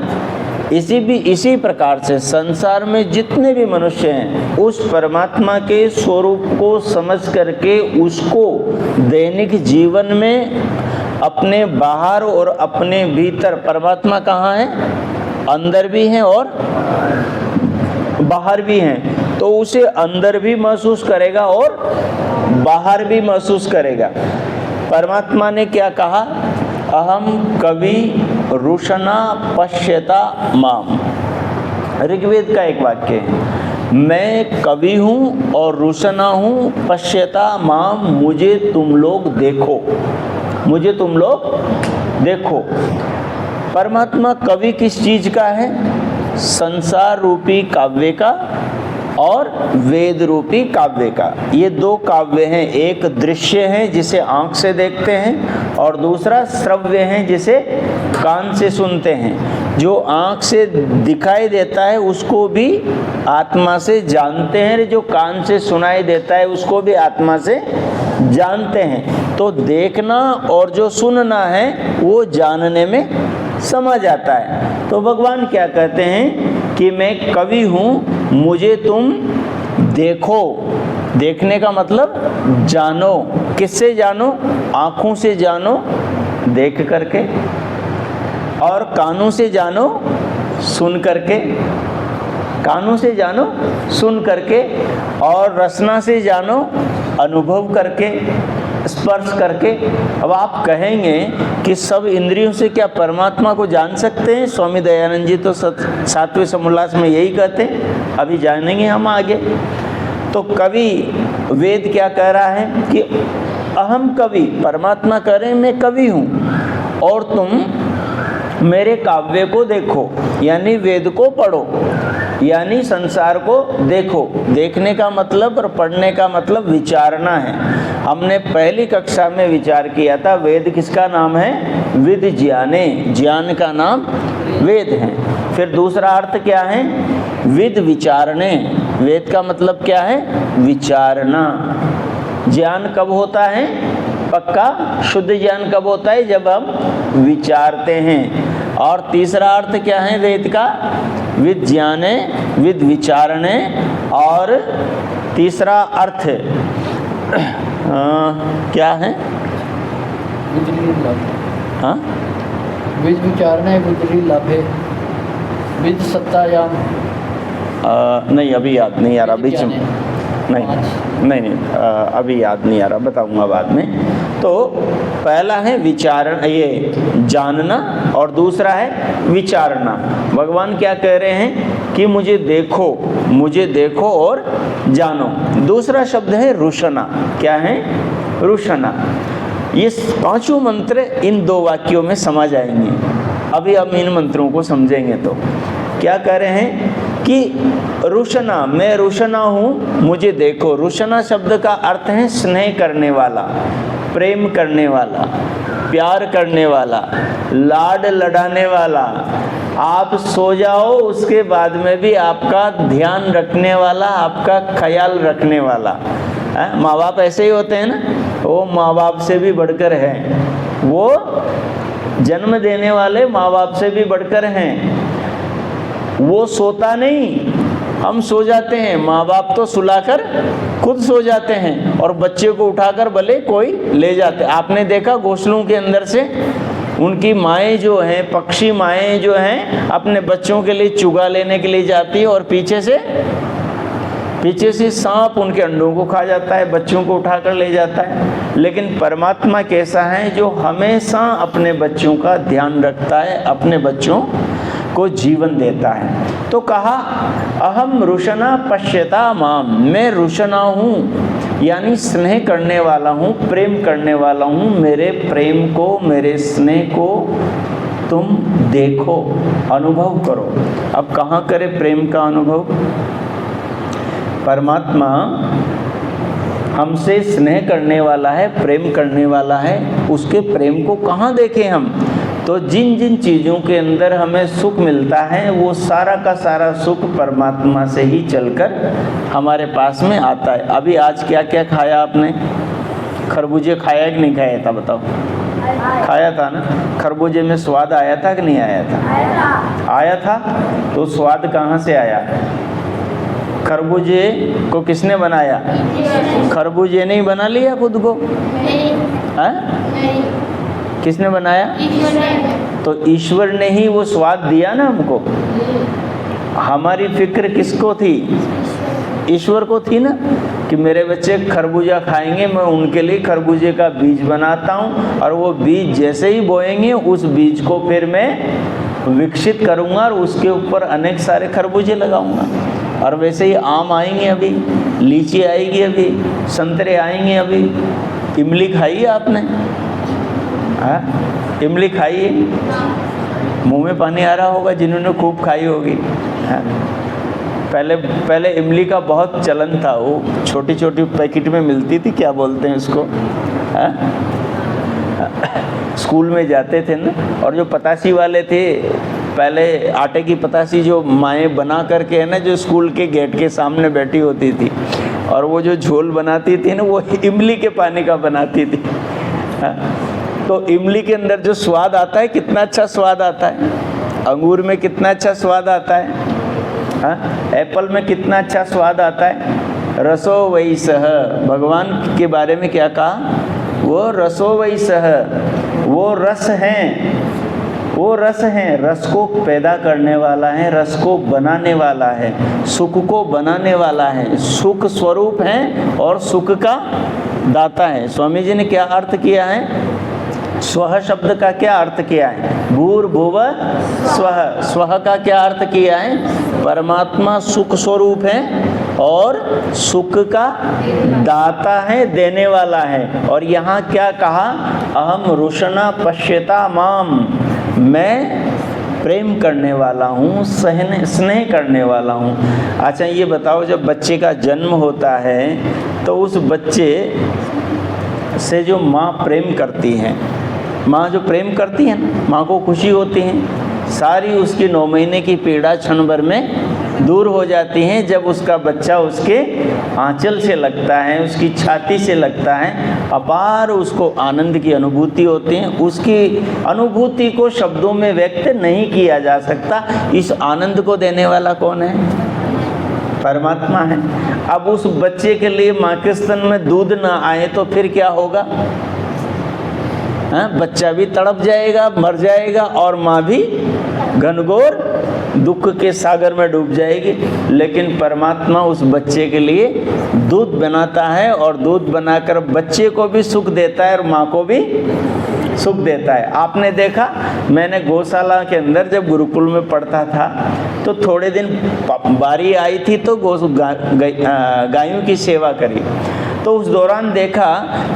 इसी प्रकार से संसार में जितने भी मनुष्य हैं, उस परमात्मा के स्वरूप को समझ करके उसको दैनिक जीवन में अपने बाहर और अपने भीतर, परमात्मा कहाँ है? अंदर भी है और बाहर भी हैं, तो उसे अंदर भी महसूस करेगा और बाहर भी महसूस करेगा। परमात्मा ने क्या कहा? अहम कवि रुशना पश्यता माम। ऋग्वेद का एक वाक्य है, मैं कवि हूँ और रुशना हूँ, पश्यता माम, मुझे तुम लोग देखो, मुझे तुम लोग देखो। परमात्मा कवि किस चीज का है? संसार रूपी काव्य का और वेद रूपी काव्य का। ये 2 काव्य हैं, एक दृश्य है जिसे आंख से देखते हैं और दूसरा श्रव्य है जिसे कान से सुनते हैं। जो आंख से दिखाई देता है उसको भी आत्मा से जानते हैं, जो कान से सुनाई देता है उसको भी आत्मा से जानते हैं। तो देखना और जो सुनना है वो जानने में समझ आता है। तो भगवान क्या कहते हैं कि मैं कवि हूँ, मुझे तुम देखो। देखने का मतलब जानो। किससे जानो? आँखों से जानो, देख करके, और कानों से जानो, सुन करके। कानों से जानो, सुन करके, और रसना से जानो, अनुभव करके, स्पर्श करके। अब आप कहेंगे कि सब इंद्रियों से क्या परमात्मा को जान सकते हैं? स्वामी दयानंद जी तो 7वें समोल्लास में यही कहते हैं। अभी जानेंगे हम आगे। तो कवि, वेद क्या कह रहा है कि अहम कवि, परमात्मा कह रहे हैं मैं कवि हूँ और तुम मेरे काव्य को देखो, यानी वेद को पढ़ो, यानी संसार को देखो। देखने का मतलब और पढ़ने का मतलब विचारना है। हमने पहली कक्षा में विचार किया था, वेद किसका नाम है? विद ज्ञाने, ज्ञान का नाम वेद है। फिर दूसरा अर्थ क्या है? विद विचारणे। वेद का मतलब क्या है? विचारना। ज्ञान कब होता है? पक्का शुद्ध ज्ञान कब होता है? जब हम विचारते हैं। और तीसरा अर्थ क्या है वेद का? विद ज्ञाने, विद विचारणे। और तीसरा अर्थ क्या है? हाँ, विद विचारणे, विद लाभे, विद सत्तायाम। नहीं, अभी याद नहीं आ रहा बीच में। नहीं, अभी याद नहीं आ रहा, बताऊंगा बाद में। तो पहला है विचारण, ये जानना, और दूसरा है विचारना। भगवान क्या कह रहे हैं कि मुझे देखो, मुझे देखो और जानो। दूसरा शब्द है रुशना। क्या है? रुशना। ये 5 मंत्र इन 2 वाक्यों में समा जाएंगे। अभी हम इन मंत्रों को समझेंगे। तो क्या कह रहे हैं कि रुशना, मैं रुशना हूँ, मुझे देखो। रुशना शब्द का अर्थ है स्नेह करने वाला, प्रेम करने वाला, प्यार करने वाला, लाड लड़ाने वाला। आप सो जाओ उसके बाद में भी आपका ध्यान रखने वाला, आपका ख्याल रखने वाला। माँ बाप ऐसे ही होते हैं ना, वो माँ बाप से भी बढ़कर हैं, वो जन्म देने वाले माँ बाप से भी बढ़कर हैं। वो सोता नहीं, हम सो जाते हैं, माँ बाप तो सुलाकर खुद सो जाते हैं और बच्चे को उठाकर भले कोई ले जाते। आपने देखा घोंसलों के अंदर से उनकी माएँ जो हैं, पक्षी माएँ जो हैं, अपने बच्चों के लिए चुगा लेने के लिए जाती है और पीछे से सांप उनके अंडों को खा जाता है, बच्चों को उठाकर ले जाता है। लेकिन परमात्मा कैसा है, जो हमेशा अपने बच्चों का ध्यान रखता है, अपने बच्चों को जीवन देता है। तो कहा अहम रुशना पश्यता माम, मैं रुशना हूँ यानी स्नेह करने वाला हूँ, प्रेम करने वाला हूँ। मेरे प्रेम को, मेरे स्नेह को तुम देखो, अनुभव करो। अब कहाँ करें प्रेम का अनुभव? परमात्मा हमसे स्नेह करने वाला है, प्रेम करने वाला है, उसके प्रेम को कहाँ देखें हम? तो जिन जिन चीज़ों के अंदर हमें सुख मिलता है, वो सारा का सारा सुख परमात्मा से ही चलकर हमारे पास में आता है। अभी आज क्या क्या खाया आपने? खरबूजे खाया कि नहीं खाया था? बताओ। खाया था ना? खरबूजे में स्वाद आया था कि नहीं आया था? आया था। तो स्वाद कहाँ से आया? खरबूजे को किसने बनाया? खरबूजे ने ही बना लिया खुद को? किसने बनाया? तो ईश्वर ने ही वो स्वाद दिया ना हमको। हमारी फिक्र किसको थी? ईश्वर को थी ना, कि मेरे बच्चे खरबूजा खाएंगे, मैं उनके लिए खरबूजे का बीज बनाता हूँ और वो बीज जैसे ही बोएंगे उस बीज को फिर मैं विकसित करूँगा और उसके ऊपर अनेक सारे खरबूजे लगाऊंगा। और वैसे ही आम आएंगे, अभी लीची आएगी, अभी संतरे आएंगे, अभी इमली खाई है आपने? हाँ, इमली खाइए, मुंह में पानी आ रहा होगा जिन्होंने खूब खाई होगी। हाँ? पहले इमली का बहुत चलन था, वो छोटी छोटी पैकेट में मिलती थी, क्या बोलते हैं उसको? हाँ? स्कूल में जाते थे ना, और जो पतासी वाले थे, पहले आटे की पतासी जो माएँ बना करके है ना, जो स्कूल के गेट के सामने बैठी होती थी, और वो जो झोल बनाती थी ना, वो इमली के पानी का बनाती थी। हाँ? तो इमली के अंदर जो स्वाद आता है, कितना अच्छा स्वाद आता है। अंगूर में कितना अच्छा स्वाद आता है। हाँ? एप्पल में कितना अच्छा स्वाद आता है। रसो वही सह, भगवान के बारे में क्या कहा? वो रसो वही सह, वो रस हैं, वो रस हैं, रस को पैदा करने वाला है, रस को बनाने वाला है, सुख को बनाने वाला है, सुख स्वरूप है और सुख का दाता है। स्वामी जी ने क्या अर्थ किया है? स्वह शब्द का क्या अर्थ किया है? भूर्भुवः स्वः। स्वः का क्या अर्थ किया है? परमात्मा सुख स्वरूप है और सुख का दाता है, देने वाला है। और यहाँ क्या कहा? अहम रुशना पश्यता माम, मैं प्रेम करने वाला हूँ, स्नेह करने वाला हूँ। अच्छा ये बताओ, जब बच्चे का जन्म होता है तो उस बच्चे से जो माँ प्रेम करती है, माँ जो प्रेम करती है ना, माँ को खुशी होती है, सारी उसकी 9 महीने की पीड़ा क्षण भर में दूर हो जाती है। जब उसका बच्चा उसके आंचल से लगता है, उसकी छाती से लगता है, अपार उसको आनंद की अनुभूति होती है। उसकी अनुभूति को शब्दों में व्यक्त नहीं किया जा सकता। इस आनंद को देने वाला कौन है? परमात्मा है। अब उस बच्चे के लिए माँ के स्तन में दूध ना आए तो फिर क्या होगा? हाँ, बच्चा भी तड़प जाएगा, मर जाएगा, और माँ भी घनघोर दुख के सागर में डूब जाएगी। लेकिन परमात्मा उस बच्चे के लिए दूध बनाता है, और दूध बनाकर बच्चे को भी सुख देता है और माँ को भी सुख देता है। आपने देखा, मैंने गौशाला के अंदर जब गुरुकुल में पढ़ता था तो थोड़े दिन बारी आई थी तो गायों की सेवा करी। तो उस दौरान देखा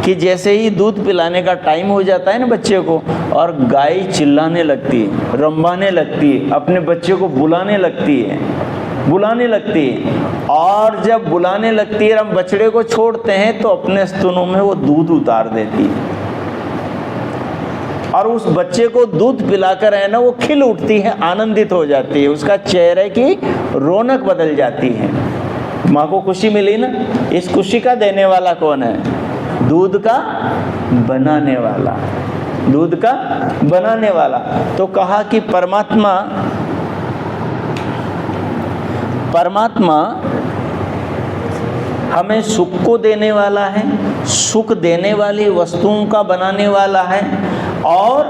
कि जैसे ही दूध पिलाने का टाइम हो जाता है ना बच्चे को, और गाय चिल्लाने लगती है, रंभाने लगती है, अपने बच्चे को बुलाने लगती है, और जब बुलाने लगती है, हम बछड़े को छोड़ते हैं तो अपने स्तनों में वो दूध उतार देती है, और उस बच्चे को दूध पिलाकर है ना, वो खिल उठती है, आनंदित हो जाती है, उसका चेहरे की रौनक बदल जाती है। माँ को खुशी मिली ना, इस खुशी का देने वाला कौन है? दूध का बनाने वाला, दूध का बनाने वाला। तो कहा कि परमात्मा हमें सुख को देने वाला है, सुख देने वाली वस्तुओं का बनाने वाला है, और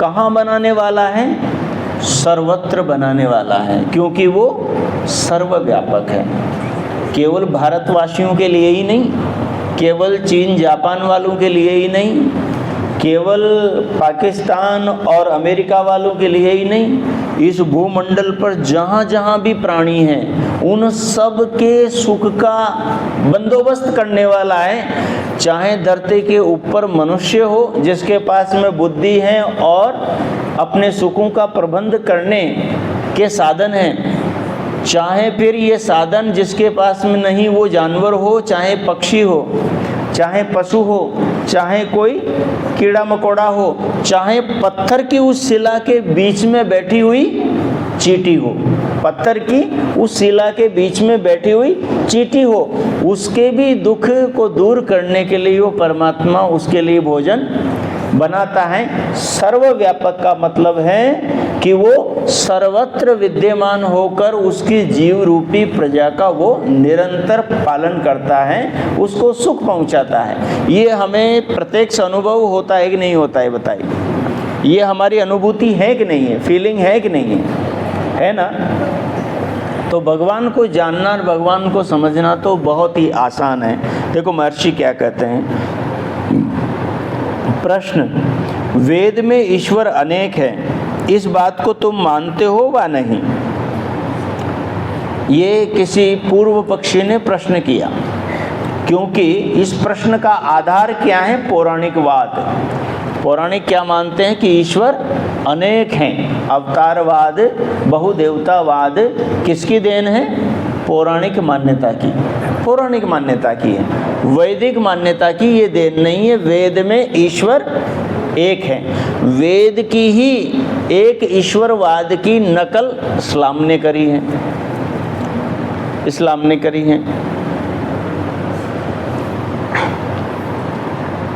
कहाँ बनाने वाला है? सर्वत्र बनाने वाला है, क्योंकि वो सर्वव्यापक है। केवल भारतवासियों के लिए ही नहीं, केवल चीन जापान वालों के लिए ही नहीं, केवल पाकिस्तान और अमेरिका वालों के लिए ही नहीं, इस भूमंडल पर जहाँ जहाँ भी प्राणी हैं उन सब के सुख का बंदोबस्त करने वाला है। चाहे धरती के ऊपर मनुष्य हो जिसके पास में बुद्धि है और अपने सुखों का प्रबंध करने के साधन हैं, चाहे फिर ये साधन जिसके पास में नहीं वो जानवर हो, चाहे पक्षी हो, चाहे पशु हो, चाहे कोई कीड़ा मकोड़ा हो, चाहे पत्थर की उस शिला के बीच में बैठी हुई चींटी हो, पत्थर की उस शिला के बीच में बैठी हुई चींटी हो, उसके भी दुख को दूर करने के लिए वो परमात्मा उसके लिए भोजन बनाता है। सर्वव्यापक का मतलब है कि वो सर्वत्र विद्यमान होकर उसकी जीव रूपी प्रजा का वो निरंतर पालन करता है, उसको सुख पहुंचाता है। ये हमें प्रत्यक्ष अनुभव होता है कि नहीं होता है? बताइए, ये हमारी अनुभूति है कि नहीं है? फीलिंग है कि नहीं है ना? तो भगवान को जानना और भगवान को समझना तो बहुत ही आसान है। देखो महर्षि क्या कहते हैं। प्रश्न, वेद में ईश्वर अनेक है, इस बात को तुम मानते हो वा नहीं? ये किसी पूर्व पक्षी ने प्रश्न किया, क्योंकि इस प्रश्न का आधार क्या है? पौराणिकवाद। पौराणिक क्या मानते हैं कि ईश्वर अनेक हैं। अवतारवाद, बहुदेवतावाद किसकी देन है? पौराणिक मान्यता की, पौराणिक मान्यता की है, वैदिक मान्यता की ये देन नहीं है। वेद में ईश्वर एक है। वेद की ही एक ईश्वरवाद की नकल इस्लाम ने करी है, इस्लाम ने करी है।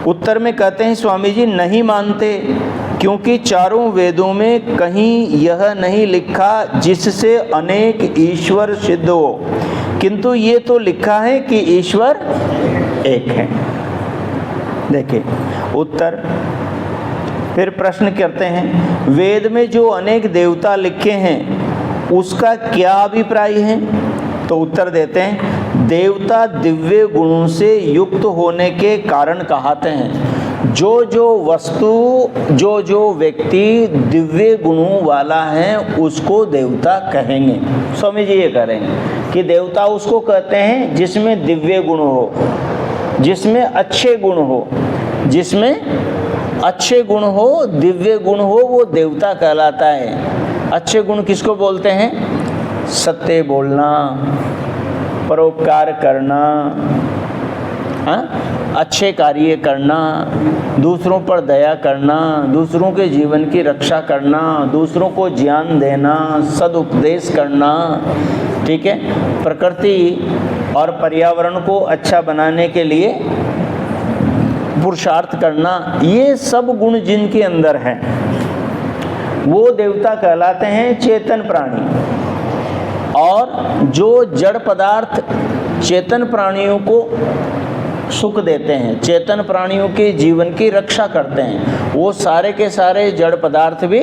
उत्तर में कहते हैं स्वामी जी नहीं मानते, क्योंकि चारों वेदों में कहीं यह नहीं लिखा जिससे अनेक ईश्वर सिद्ध हो, किंतु ये तो लिखा है कि ईश्वर एक है। देखिए उत्तर। फिर प्रश्न करते हैं, वेद में जो अनेक देवता लिखे हैं उसका क्या अभिप्राय है? तो उत्तर देते हैं, देवता दिव्य गुणों से युक्त होने के कारण कहते हैं। जो जो वस्तु, जो जो व्यक्ति दिव्य गुणों वाला है उसको देवता कहेंगे। स्वामी जी ये कह रहे हैं कि देवता उसको कहते हैं जिसमें दिव्य गुण हो, जिसमें अच्छे गुण हो, जिसमें अच्छे गुण हो, दिव्य गुण हो, वो देवता कहलाता है। अच्छे गुण किसको बोलते हैं? सत्य बोलना, परोपकार करना, अच्छे कार्य करना, दूसरों पर दया करना, दूसरों के जीवन की रक्षा करना, दूसरों को ज्ञान देना, सदुपदेश करना, ठीक है, प्रकृति और पर्यावरण को अच्छा बनाने के लिए पुरुषार्थ करना, ये सब गुण जिनके अंदर हैं वो देवता कहलाते हैं, चेतन प्राणी। और जो जड़ पदार्थ चेतन प्राणियों को सुख देते हैं, चेतन प्राणियों के जीवन की रक्षा करते हैं, वो सारे के सारे जड़ पदार्थ भी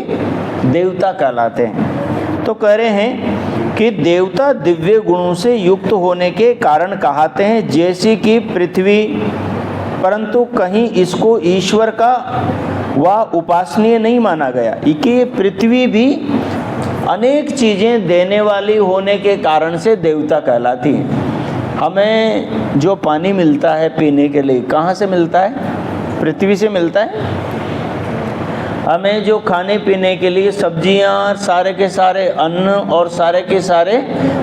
देवता कहलाते हैं। तो कह रहे हैं कि देवता दिव्य गुणों से युक्त होने के कारण कहते हैं, जैसी कि पृथ्वी, परंतु कहीं इसको ईश्वर का व उपासनीय नहीं माना गया कि पृथ्वी भी अनेक चीज़ें देने वाली होने के कारण से देवता कहलाती है। हमें जो पानी मिलता है पीने के लिए कहाँ से मिलता है? पृथ्वी से मिलता है। हमें जो खाने पीने के लिए सब्जियां, सारे के सारे अन्न और सारे के सारे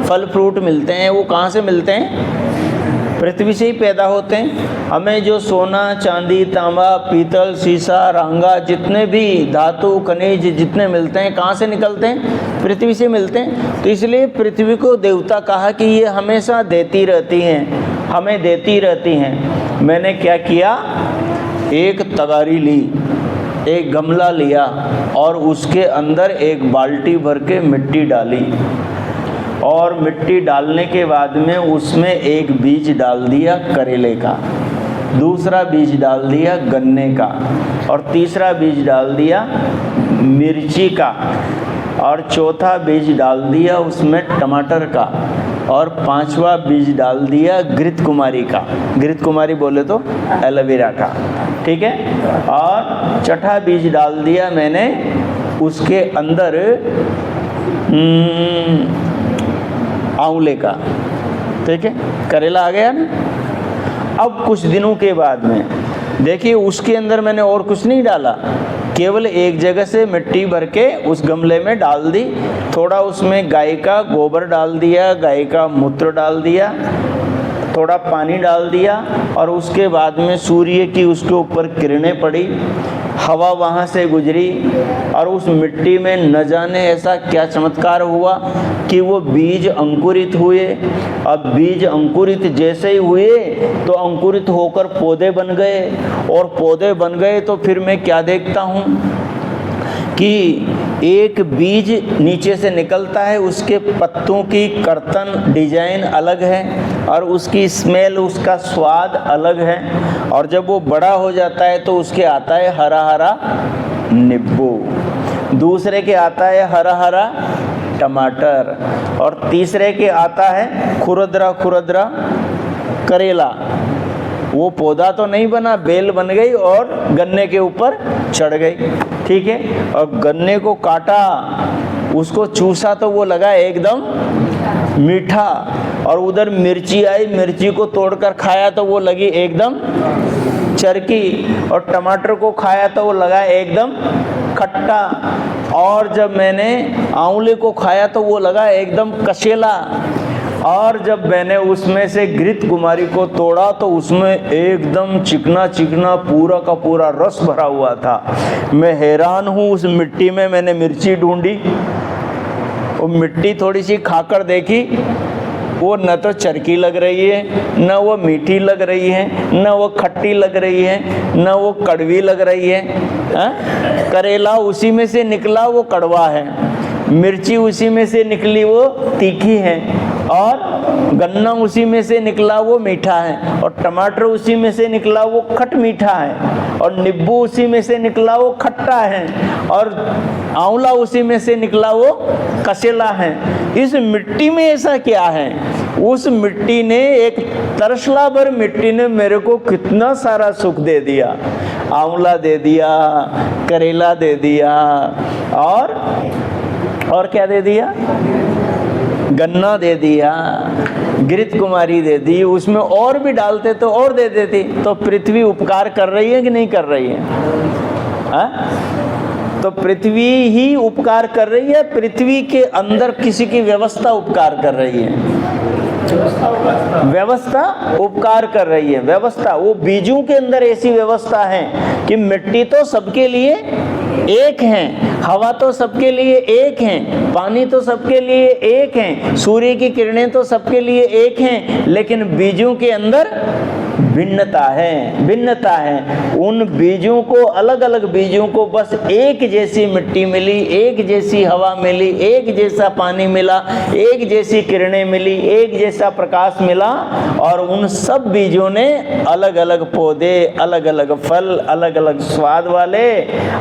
फल फ्रूट मिलते हैं, वो कहाँ से मिलते हैं? पृथ्वी से ही पैदा होते हैं। हमें जो सोना, चांदी, तांबा, पीतल, शीशा, रांगा, जितने भी धातु, खनिज जितने मिलते हैं, कहाँ से निकलते हैं? पृथ्वी से मिलते हैं। तो इसलिए पृथ्वी को देवता कहा कि ये हमेशा देती रहती हैं, हमें देती रहती हैं। मैंने क्या किया, एक तगारी ली, एक गमला लिया और उसके अंदर एक बाल्टी भर के मिट्टी डाली, और मिट्टी डालने के बाद में उसमें एक बीज डाल दिया करेले का, दूसरा बीज डाल दिया गन्ने का, और तीसरा बीज डाल दिया मिर्ची का, और चौथा बीज डाल दिया उसमें टमाटर का, और पांचवा बीज डाल दिया घृत कुमारी का। घृत कुमारी बोले तो एलोवेरा का, ठीक है। और छठा बीज डाल दिया मैंने उसके अंदर आंवले का, ठीक है। करेला आ गया ना। अब कुछ दिनों के बाद में देखिए उसके अंदर मैंने और कुछ नहीं डाला, केवल एक जगह से मिट्टी भर के उस गमले में डाल दी, थोड़ा उसमें गाय का गोबर डाल दिया, गाय का मूत्र डाल दिया, थोड़ा पानी डाल दिया, और उसके बाद में सूर्य की उसके ऊपर किरणें पड़ी, हवा वहाँ से गुजरी, और उस मिट्टी में न जाने ऐसा क्या चमत्कार हुआ कि वो बीज अंकुरित हुए। अब बीज अंकुरित जैसे ही हुए तो अंकुरित होकर पौधे बन गए, और पौधे बन गए तो फिर मैं क्या देखता हूँ कि एक बीज नीचे से निकलता है, उसके पत्तों की कर्तन डिजाइन अलग है, और उसकी स्मेल, उसका स्वाद अलग है, और जब वो बड़ा हो जाता है तो उसके आता है हरा हरा नींबू, दूसरे के आता है हरा हरा टमाटर, और तीसरे के आता है खुरदरा खुरदरा करेला। वो पौधा तो नहीं बना, बेल बन गई और गन्ने के ऊपर चढ़ गई, ठीक है। और गन्ने को काटा, उसको चूसा तो वो लगा एकदम मीठा, और उधर मिर्ची आई, मिर्ची को तोड़कर खाया तो वो लगी एकदम चरकी, और टमाटर को खाया तो वो लगा एकदम खट्टा, और जब मैंने आंवले को खाया तो वो लगा एकदम कसेला, और जब मैंने उसमें से घृत कुमारी को तोड़ा तो उसमें एकदम चिकना चिकना पूरा का पूरा रस भरा हुआ था। मैं हैरान हूँ, उस मिट्टी में मैंने मिर्ची ढूंढी, वो मिट्टी थोड़ी सी खाकर देखी, वो न तो चरकी लग रही है, न वो मीठी लग रही है, न वो खट्टी लग रही है, न वो कड़वी लग रही है। करेला उसी में से निकला, वो कड़वा है, मिर्ची उसी में से निकली, वो तीखी है, और गन्ना उसी में से निकला, वो मीठा है, और टमाटर उसी में से निकला, वो खट मीठा है, और नींबू उसी में से निकला, वो खट्टा है, और आंवला उसी में से निकला, वो कसेला है। इस मिट्टी में ऐसा क्या है? उस मिट्टी ने, एक तरसला भर मिट्टी ने मेरे को कितना सारा सुख दे दिया। आंवला दे दिया, करेला दे दिया, और क्या दे दिया? गन्ना दे दिया, घृत कुमारी दे दी, उसमें और भी डालते तो और दे देती। तो पृथ्वी उपकार कर रही है कि नहीं कर रही है? तो पृथ्वी ही उपकार कर रही है, पृथ्वी के अंदर किसी की व्यवस्था उपकार कर रही है, व्यवस्था उपकार कर रही है। व्यवस्था, वो बीजों के अंदर ऐसी व्यवस्था है कि मिट्टी तो सबके लिए एक है, हवा तो सबके लिए एक है, पानी तो सबके लिए एक है, सूर्य की किरणें तो सबके लिए एक हैं, लेकिन बीजों के अंदर भिन्नता है, भिन्नता है। उन बीजों को, अलग अलग बीजों को बस एक जैसी मिट्टी मिली, एक जैसी हवा मिली, एक जैसा पानी मिला, एक जैसी किरणें मिली, एक जैसा प्रकाश मिला, और उन सब बीजों ने अलग अलग पौधे, अलग अलग फल, अलग अलग स्वाद वाले,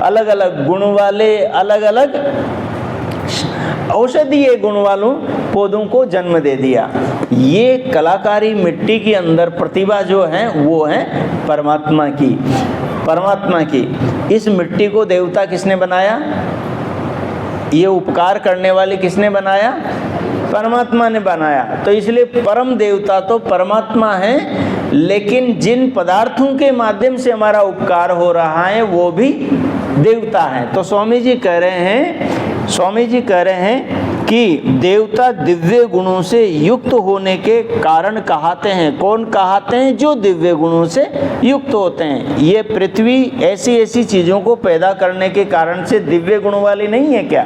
अलग अलग गुण वाले, अलग अलग औषधीय गुण वालों पौधों को जन्म दे दिया। ये कलाकारी मिट्टी के अंदर प्रतिभा जो है वो है परमात्मा की, परमात्मा की। इस मिट्टी को देवता किसने बनाया? ये उपकार करने वाले किसने बनाया? परमात्मा ने बनाया। तो इसलिए परम देवता तो परमात्मा है, लेकिन जिन पदार्थों के माध्यम से हमारा उपकार हो रहा है वो भी देवता है। तो स्वामी जी कह रहे हैं कि देवता दिव्य गुणों से युक्त होने के कारण कहाते हैं। कौन कहाते हैं? जो दिव्य गुणों से युक्त होते हैं। ये पृथ्वी ऐसी ऐसी चीज़ों को पैदा करने के कारण से दिव्य गुण वाली नहीं है क्या?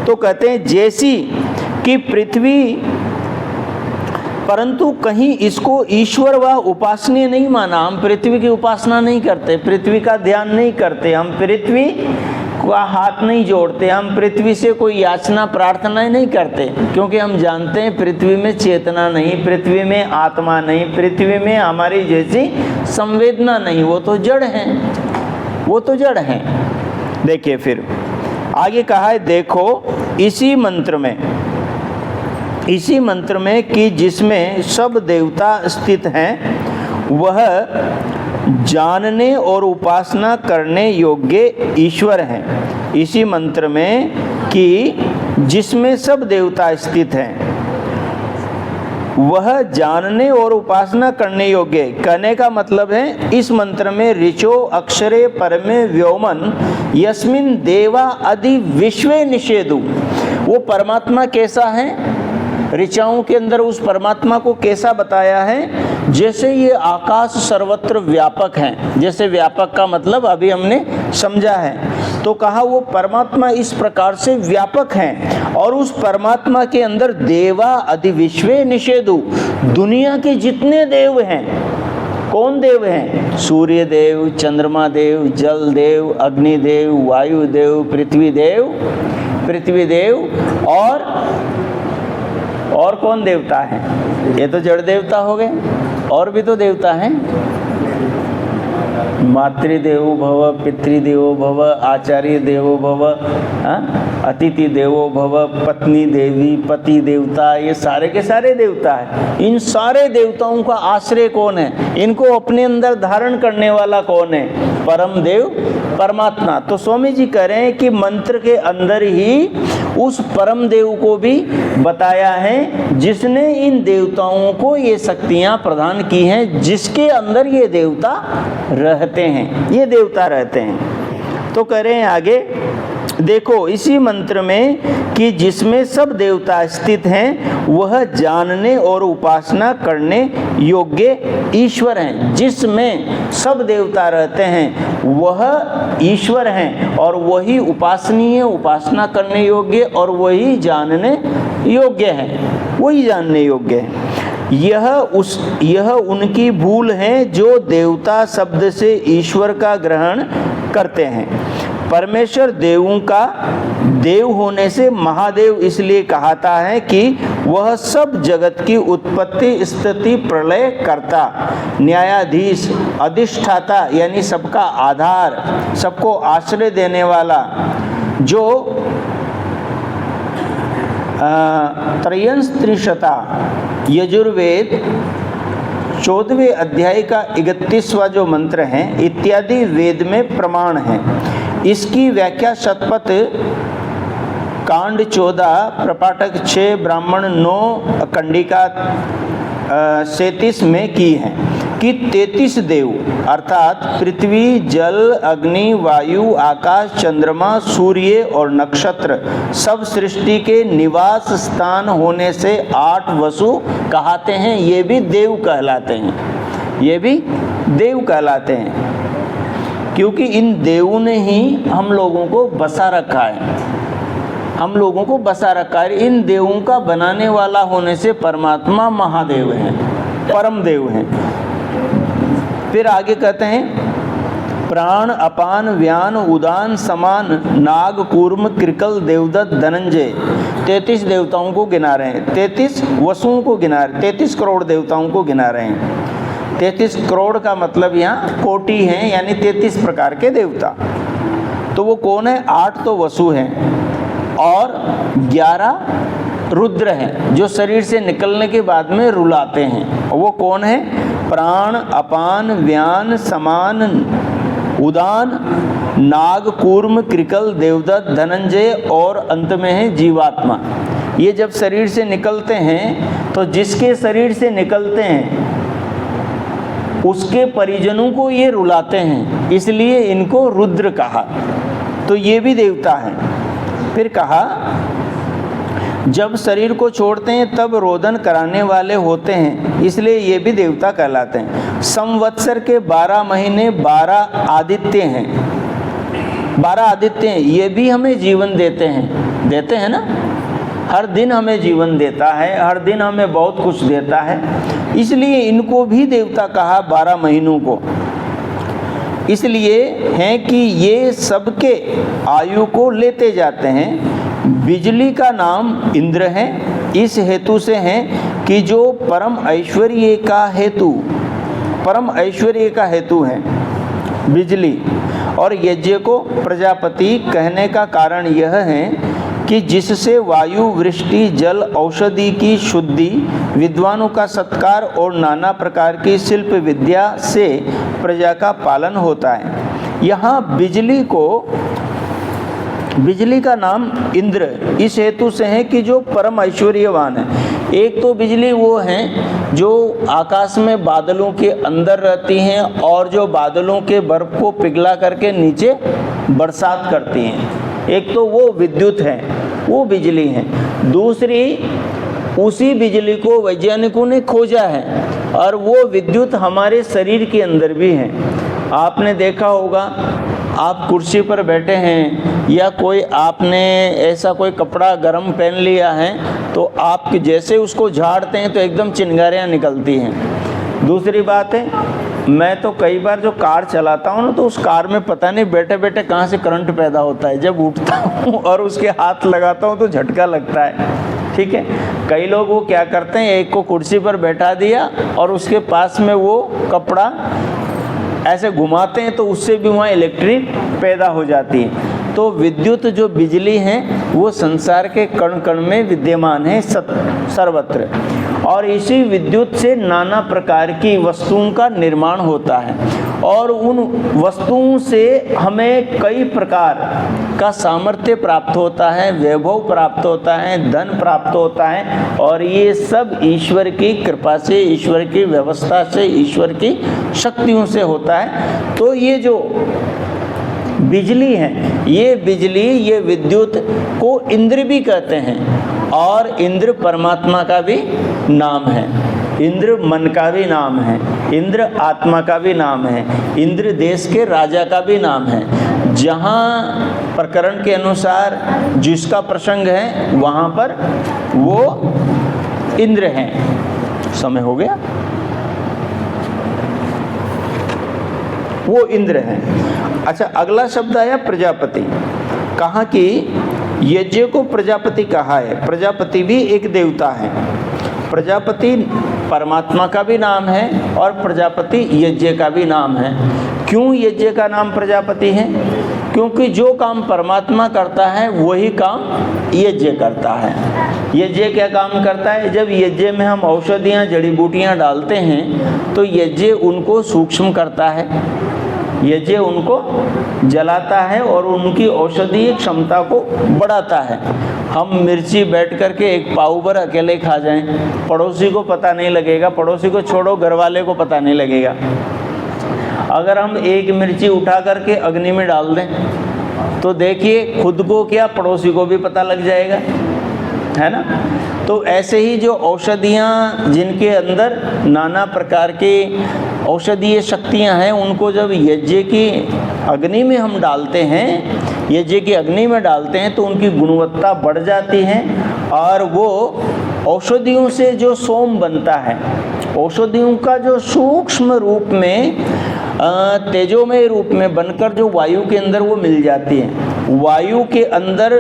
तो कहते हैं जैसी कि पृथ्वी, परंतु कहीं इसको ईश्वर व उपासनीय नहीं माना। हम पृथ्वी की उपासना नहीं करते, पृथ्वी का ध्यान नहीं करते, हम पृथ्वी का हाथ नहीं जोड़ते, हम पृथ्वी से कोई याचना प्रार्थना नहीं करते, क्योंकि हम जानते हैं पृथ्वी में चेतना नहीं, पृथ्वी में आत्मा नहीं, पृथ्वी में हमारी जैसी संवेदना नहीं, वो तो जड़ हैं, वो तो जड़ हैं। देखिए फिर आगे कहा है, देखो इसी मंत्र में कि जिसमें सब देवता स्थित हैं, वह जानने और उपासना करने योग्य ईश्वर हैं। इसी मंत्र में कि जिसमें सब देवता स्थित हैं, वह जानने और उपासना करने योग्य। कहने का मतलब है इस मंत्र में ऋचो अक्षरे परमे व्योमन यस्मिन देवा आदि विश्वे निषेधु, वो परमात्मा कैसा है? ऋचाओं के अंदर उस परमात्मा को कैसा बताया है? जैसे ये आकाश सर्वत्र व्यापक है, जैसे व्यापक का मतलब अभी हमने समझा है, तो कहा वो परमात्मा इस प्रकार से व्यापक है। और उस परमात्मा के अंदर देवा आदि विश्वे निषेधु, दुनिया के जितने देव हैं, कौन देव हैं? सूर्य देव, चंद्रमा देव, जल देव, अग्नि देव, वायु देव, पृथ्वी देव और कौन देवता है? ये तो जड़ देवता हो गए, और भी तो देवता हैं। मातृदेवो भव, पितृदेवो भव, आचार्य देवो भव, अतिथि देवो भव, पत्नी देवी, पति देवता, ये सारे के सारे देवता हैं। इन सारे देवताओं का आश्रय कौन है? इनको अपने अंदर धारण करने वाला कौन है? परम देव परमात्मा। तो स्वामी जी कह रहे हैं कि मंत्र के अंदर ही उस परम देव को भी बताया है, जिसने इन देवताओं को ये शक्तियां प्रदान की हैं, जिसके अंदर ये देवता रहते हैं, ये देवता रहते हैं। तो कह रहे हैं आगे, देखो इसी मंत्र में कि जिसमें सब देवता स्थित हैं, वह जानने और उपासना करने योग्य ईश्वर हैं। जिसमें सब देवता रहते हैं वह ईश्वर हैं, और वही उपासनीय, उपासना करने योग्य, और वही जानने योग्य है, वही जानने योग्य है। यह उनकी भूल है जो देवता शब्द से ईश्वर का ग्रहण करते हैं। परमेश्वर देवों का देव होने से महादेव इसलिए कहता है कि वह सब जगत की उत्पत्ति, स्थिति, प्रलय करता, न्यायाधीश, अधिष्ठाता यानी सबका आधार, सबको आश्रय देने वाला, जो त्रयंश त्रिशता यजुर्वेद 14वें अध्याय का 31वां जो मंत्र है इत्यादि वेद में प्रमाण है। इसकी व्याख्या शतपथ कांड 14 प्रपाठक 6 ब्राह्मण 9 कंडिका 37 में की है कि 33 देव अर्थात पृथ्वी, जल, अग्नि, वायु, आकाश, चंद्रमा, सूर्य और नक्षत्र सब सृष्टि के निवास स्थान होने से 8 वसु कहते हैं। ये भी देव कहलाते हैं, ये भी देव कहलाते हैं, क्योंकि इन देवों ने ही हम लोगों को बसा रखा है, हम लोगों को बसा रखा है। इन देवों का बनाने वाला होने से परमात्मा महादेव हैं, परम देव हैं। फिर आगे कहते हैं प्राण, अपान, व्यान, उदान, समान, नाग, कूर्म, कृकल, देवदत्त, धनंजय 33 देवताओं को गिना रहे हैं, 33 वसुओं को गिना रहे हैं, 33 करोड़ देवताओं को गिना रहे हैं। 33 करोड़ का मतलब यहाँ कोटि हैं, यानी 33 प्रकार के देवता। तो वो कौन है? 8 तो वसु हैं और 11 रुद्र हैं, जो शरीर से निकलने के बाद में रुलाते हैं। वो कौन है? प्राण, अपान, व्यान, समान, उदान, नाग, कूर्म, कृकल, देवदत्त, धनंजय और अंत में है जीवात्मा। ये जब शरीर से निकलते हैं तो जिसके शरीर से निकलते हैं उसके परिजनों को ये रुलाते हैं, इसलिए इनको रुद्र कहा। तो ये भी देवता हैं। फिर कहा जब शरीर को छोड़ते हैं तब रोदन कराने वाले होते हैं, इसलिए ये भी देवता कहलाते हैं। संवत्सर के 12 महीने 12 आदित्य हैं, 12 आदित्य हैं, ये भी हमें जीवन देते हैं ना, हर दिन हमें जीवन देता है, हर दिन हमें बहुत कुछ देता है, इसलिए इनको भी देवता कहा 12 महीनों को। इसलिए हैं कि ये सबके आयु को लेते जाते हैं। बिजली का नाम इंद्र है, इस हेतु से है कि जो परम ऐश्वर्य का हेतु है बिजली। और यज्ञ को प्रजापति कहने का कारण यह है कि जिससे वायु, वृष्टि, जल, औषधि की शुद्धि, विद्वानों का सत्कार और नाना प्रकार की शिल्प विद्या से प्रजा का पालन होता है। यहाँ बिजली का नाम इंद्र इस हेतु से है कि जो परम ऐश्वर्यवान है। एक तो बिजली वो हैं जो आकाश में बादलों के अंदर रहती हैं और जो बादलों के बर्फ को पिघला करके नीचे बरसात करती हैं, एक तो वो विद्युत है, वो बिजली है। दूसरी, उसी बिजली को वैज्ञानिकों ने खोजा है और वो विद्युत हमारे शरीर के अंदर भी है। आपने देखा होगा, आप कुर्सी पर बैठे हैं या कोई आपने ऐसा कोई कपड़ा गर्म पहन लिया है तो आप जैसे उसको झाड़ते हैं तो एकदम चिंगारियाँ निकलती हैं। दूसरी बात है, मैं तो कई बार जो कार चलाता हूँ ना तो उस कार में पता नहीं बैठे बैठे कहाँ से करंट पैदा होता है। जब उठता हूँ और उसके हाथ लगाता हूँ तो झटका लगता है। ठीक है, कई लोग वो क्या करते हैं, एक को कुर्सी पर बैठा दिया और उसके पास में वो कपड़ा ऐसे घुमाते हैं तो उससे भी वहाँ इलेक्ट्रिक पैदा हो जाती है। तो विद्युत जो बिजली है वो संसार के कण कण में विद्यमान है सर्वत्र, और इसी विद्युत से नाना प्रकार की वस्तुओं का निर्माण होता है और उन वस्तुओं से हमें कई प्रकार का सामर्थ्य प्राप्त होता है, वैभव प्राप्त होता है, धन प्राप्त होता है, और ये सब ईश्वर की कृपा से, ईश्वर की व्यवस्था से, ईश्वर की शक्तियों से होता है। तो ये जो बिजली है, ये बिजली, ये विद्युत को इंद्र भी कहते हैं और इंद्र परमात्मा का भी नाम है, इंद्र मन का भी नाम है, इंद्र आत्मा का भी नाम है, इंद्र देश के राजा का भी नाम है। जहाँ प्रकरण के अनुसार जिसका प्रसंग है वहाँ पर वो इंद्र हैं। समय हो गया, वो इंद्र हैं। अच्छा, अगला शब्द आया प्रजापति। कहा कि यज्ञ को प्रजापति कहा है। प्रजापति भी एक देवता है। प्रजापति परमात्मा का भी नाम है और प्रजापति यज्ञ का भी नाम है। क्यों यज्ञ का नाम प्रजापति है? क्योंकि जो काम परमात्मा करता है वही काम यज्ञ करता है। यज्ञ क्या काम करता है? जब यज्ञ में हम औषधियाँ, जड़ी बूटियाँ डालते हैं तो यज्ञ उनको सूक्ष्म करता है, यज्ञ उनको जलाता है और उनकी औषधीय क्षमता को बढ़ाता है। हम मिर्ची बैठ करके एक पाव भर अकेले खा जाएं, पड़ोसी को पता नहीं लगेगा, पड़ोसी को छोड़ो घर वाले को पता नहीं लगेगा। अगर हम एक मिर्ची उठा करके अग्नि में डाल दें तो देखिए खुद को क्या, पड़ोसी को भी पता लग जाएगा, है ना। तो ऐसे ही जो औषधियाँ जिनके अंदर नाना प्रकार की औषधीय शक्तियाँ हैं, उनको जब यज्ञ की अग्नि में हम डालते हैं, यज्ञ की अग्नि में डालते हैं तो उनकी गुणवत्ता बढ़ जाती है और वो औषधियों से जो सोम बनता है, औषधियों का जो सूक्ष्म रूप में, तेजोमय रूप में बनकर जो वायु के अंदर वो मिल जाती है। वायु के अंदर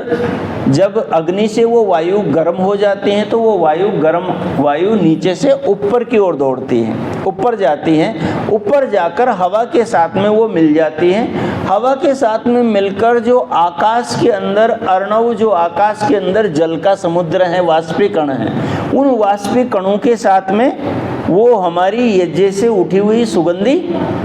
जब अग्नि से वो वायु गर्म हो जाती हैं तो वो वायु नीचे से ऊपर की ओर दौड़ती है, ऊपर जाती है, ऊपर जाकर हवा के साथ में वो मिल जाती है। हवा के साथ में मिलकर जो आकाश के अंदर अर्णव, जो आकाश के अंदर जल का समुद्र है, वाष्पीकण है, उन वाष्पीकणों के साथ में वो हमारी यज्ञ से उठी हुई सुगंधी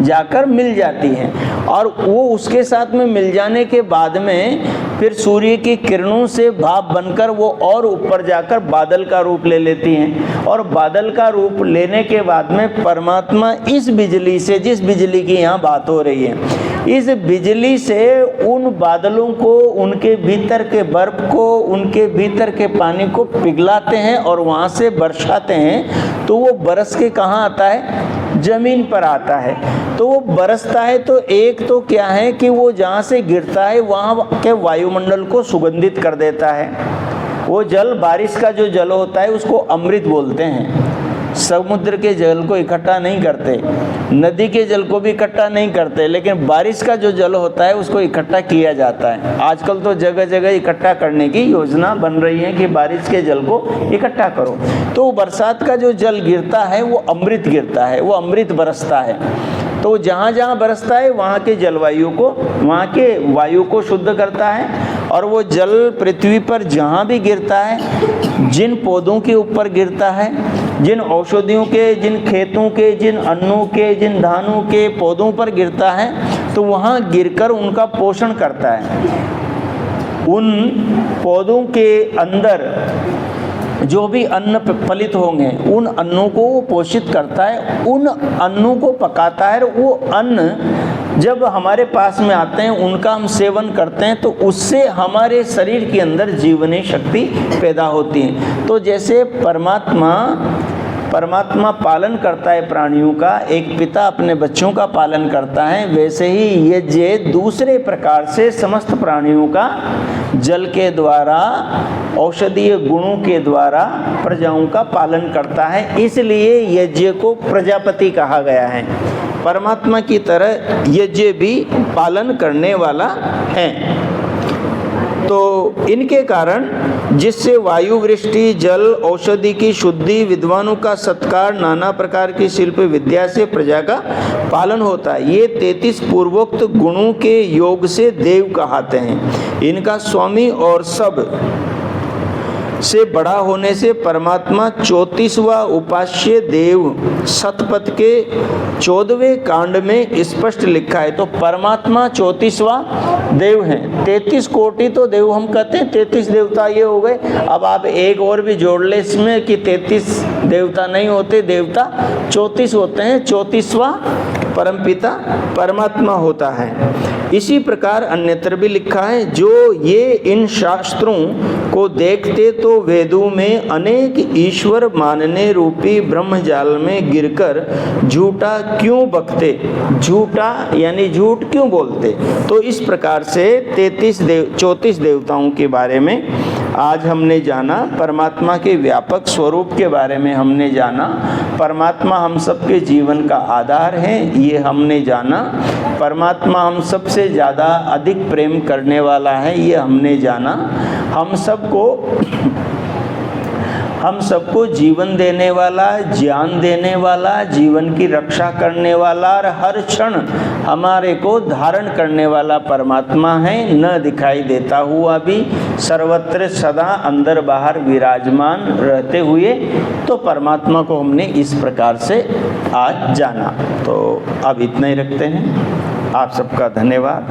जाकर मिल जाती है और वो उसके साथ में मिल जाने के बाद में फिर सूर्य की किरणों से भाप बनकर वो और ऊपर जाकर बादल का रूप ले लेती हैं और बादल का रूप लेने के बाद में परमात्मा इस बिजली से, जिस बिजली की यहाँ बात हो रही है, इस बिजली से उन बादलों को, उनके भीतर के बर्फ को, उनके भीतर के पानी को पिघलाते हैं और वहाँ से बरसाते हैं, तो वो बरस के कहाँ आता है? ज़मीन पर आता है। तो वो बरसता है तो एक तो क्या है कि वो जहाँ से गिरता है वहाँ के वायुमंडल को सुगंधित कर देता है। वो जल, बारिश का जो जल होता है उसको अमृत बोलते हैं। समुद्र के जल को इकट्ठा नहीं करते, नदी के जल को भी इकट्ठा नहीं करते, लेकिन बारिश का जो जल होता है उसको इकट्ठा किया जाता है। आजकल तो जगह जगह इकट्ठा करने की योजना बन रही है कि बारिश के जल को इकट्ठा करो। तो बरसात का जो जल गिरता है वो अमृत गिरता है, वो अमृत बरसता है। तो जहाँ जहाँ बरसता है वहाँ के जलवायु को, वहाँ के वायु को शुद्ध करता है। और वो जल पृथ्वी पर जहाँ भी गिरता है, जिन पौधों के ऊपर गिरता है, जिन औषधियों के, जिन खेतों के, जिन अन्नों के, जिन धानों के पौधों पर गिरता है, तो वहाँ गिरकर उनका पोषण करता है। उन पौधों के अंदर जो भी अन्न फलित होंगे उन अन्नों को वो पोषित करता है, उन अन्नों को पकाता है। वो अन्न जब हमारे पास में आते हैं, उनका हम सेवन करते हैं, तो उससे हमारे शरीर के अंदर जीवनी शक्ति पैदा होती है। तो जैसे परमात्मा पालन करता है प्राणियों का, एक पिता अपने बच्चों का पालन करता है, वैसे ही यज्ञ दूसरे प्रकार से समस्त प्राणियों का जल के द्वारा, औषधीय गुणों के द्वारा प्रजाओं का पालन करता है। इसलिए यज्ञ को प्रजापति कहा गया है। परमात्मा की तरह यज्ञ भी पालन करने वाला है। तो इनके कारण जिससे वायु, वृष्टि, जल, औषधि की शुद्धि, विद्वानों का सत्कार, नाना प्रकार की शिल्प विद्या से प्रजा का पालन होता है। ये 33 पूर्वोक्त गुणों के योग से देव कहते हैं। इनका स्वामी और सब से बड़ा होने से परमात्मा 34वां उपास्य देव शतपथ के 14वें कांड में स्पष्ट लिखा है। तो परमात्मा 34वां देव हैं। 33 कोटि तो देव हम कहते हैं, 33 देवता ये हो गए। अब आप एक और भी जोड़ ले इसमें कि 33 देवता नहीं होते, देवता 34 होते हैं। 34वां परमपिता परमात्मा होता है। इसी प्रकार अन्यत्र भी लिखा है, जो ये इन शास्त्रों को देखते तो वेदों में अनेक ईश्वर मानने रूपी ब्रह्मजाल में गिरकर झूठा क्यों बकते, झूठा यानी झूठ क्यों बोलते। तो इस प्रकार से 34 देवताओं के बारे में आज हमने जाना। परमात्मा के व्यापक स्वरूप के बारे में हमने जाना। परमात्मा हम सबके जीवन का आधार है, ये हमने जाना। परमात्मा हम सबसे ज़्यादा अधिक प्रेम करने वाला है, ये हमने जाना। हम सबको जीवन देने वाला, ज्ञान देने वाला, जीवन की रक्षा करने वाला और हर क्षण हमारे को धारण करने वाला परमात्मा है। न दिखाई देता हुआ भी सर्वत्र सदा अंदर बाहर विराजमान रहते हुए, तो परमात्मा को हमने इस प्रकार से आज जाना। तो अब इतना ही रखते हैं। आप सबका धन्यवाद।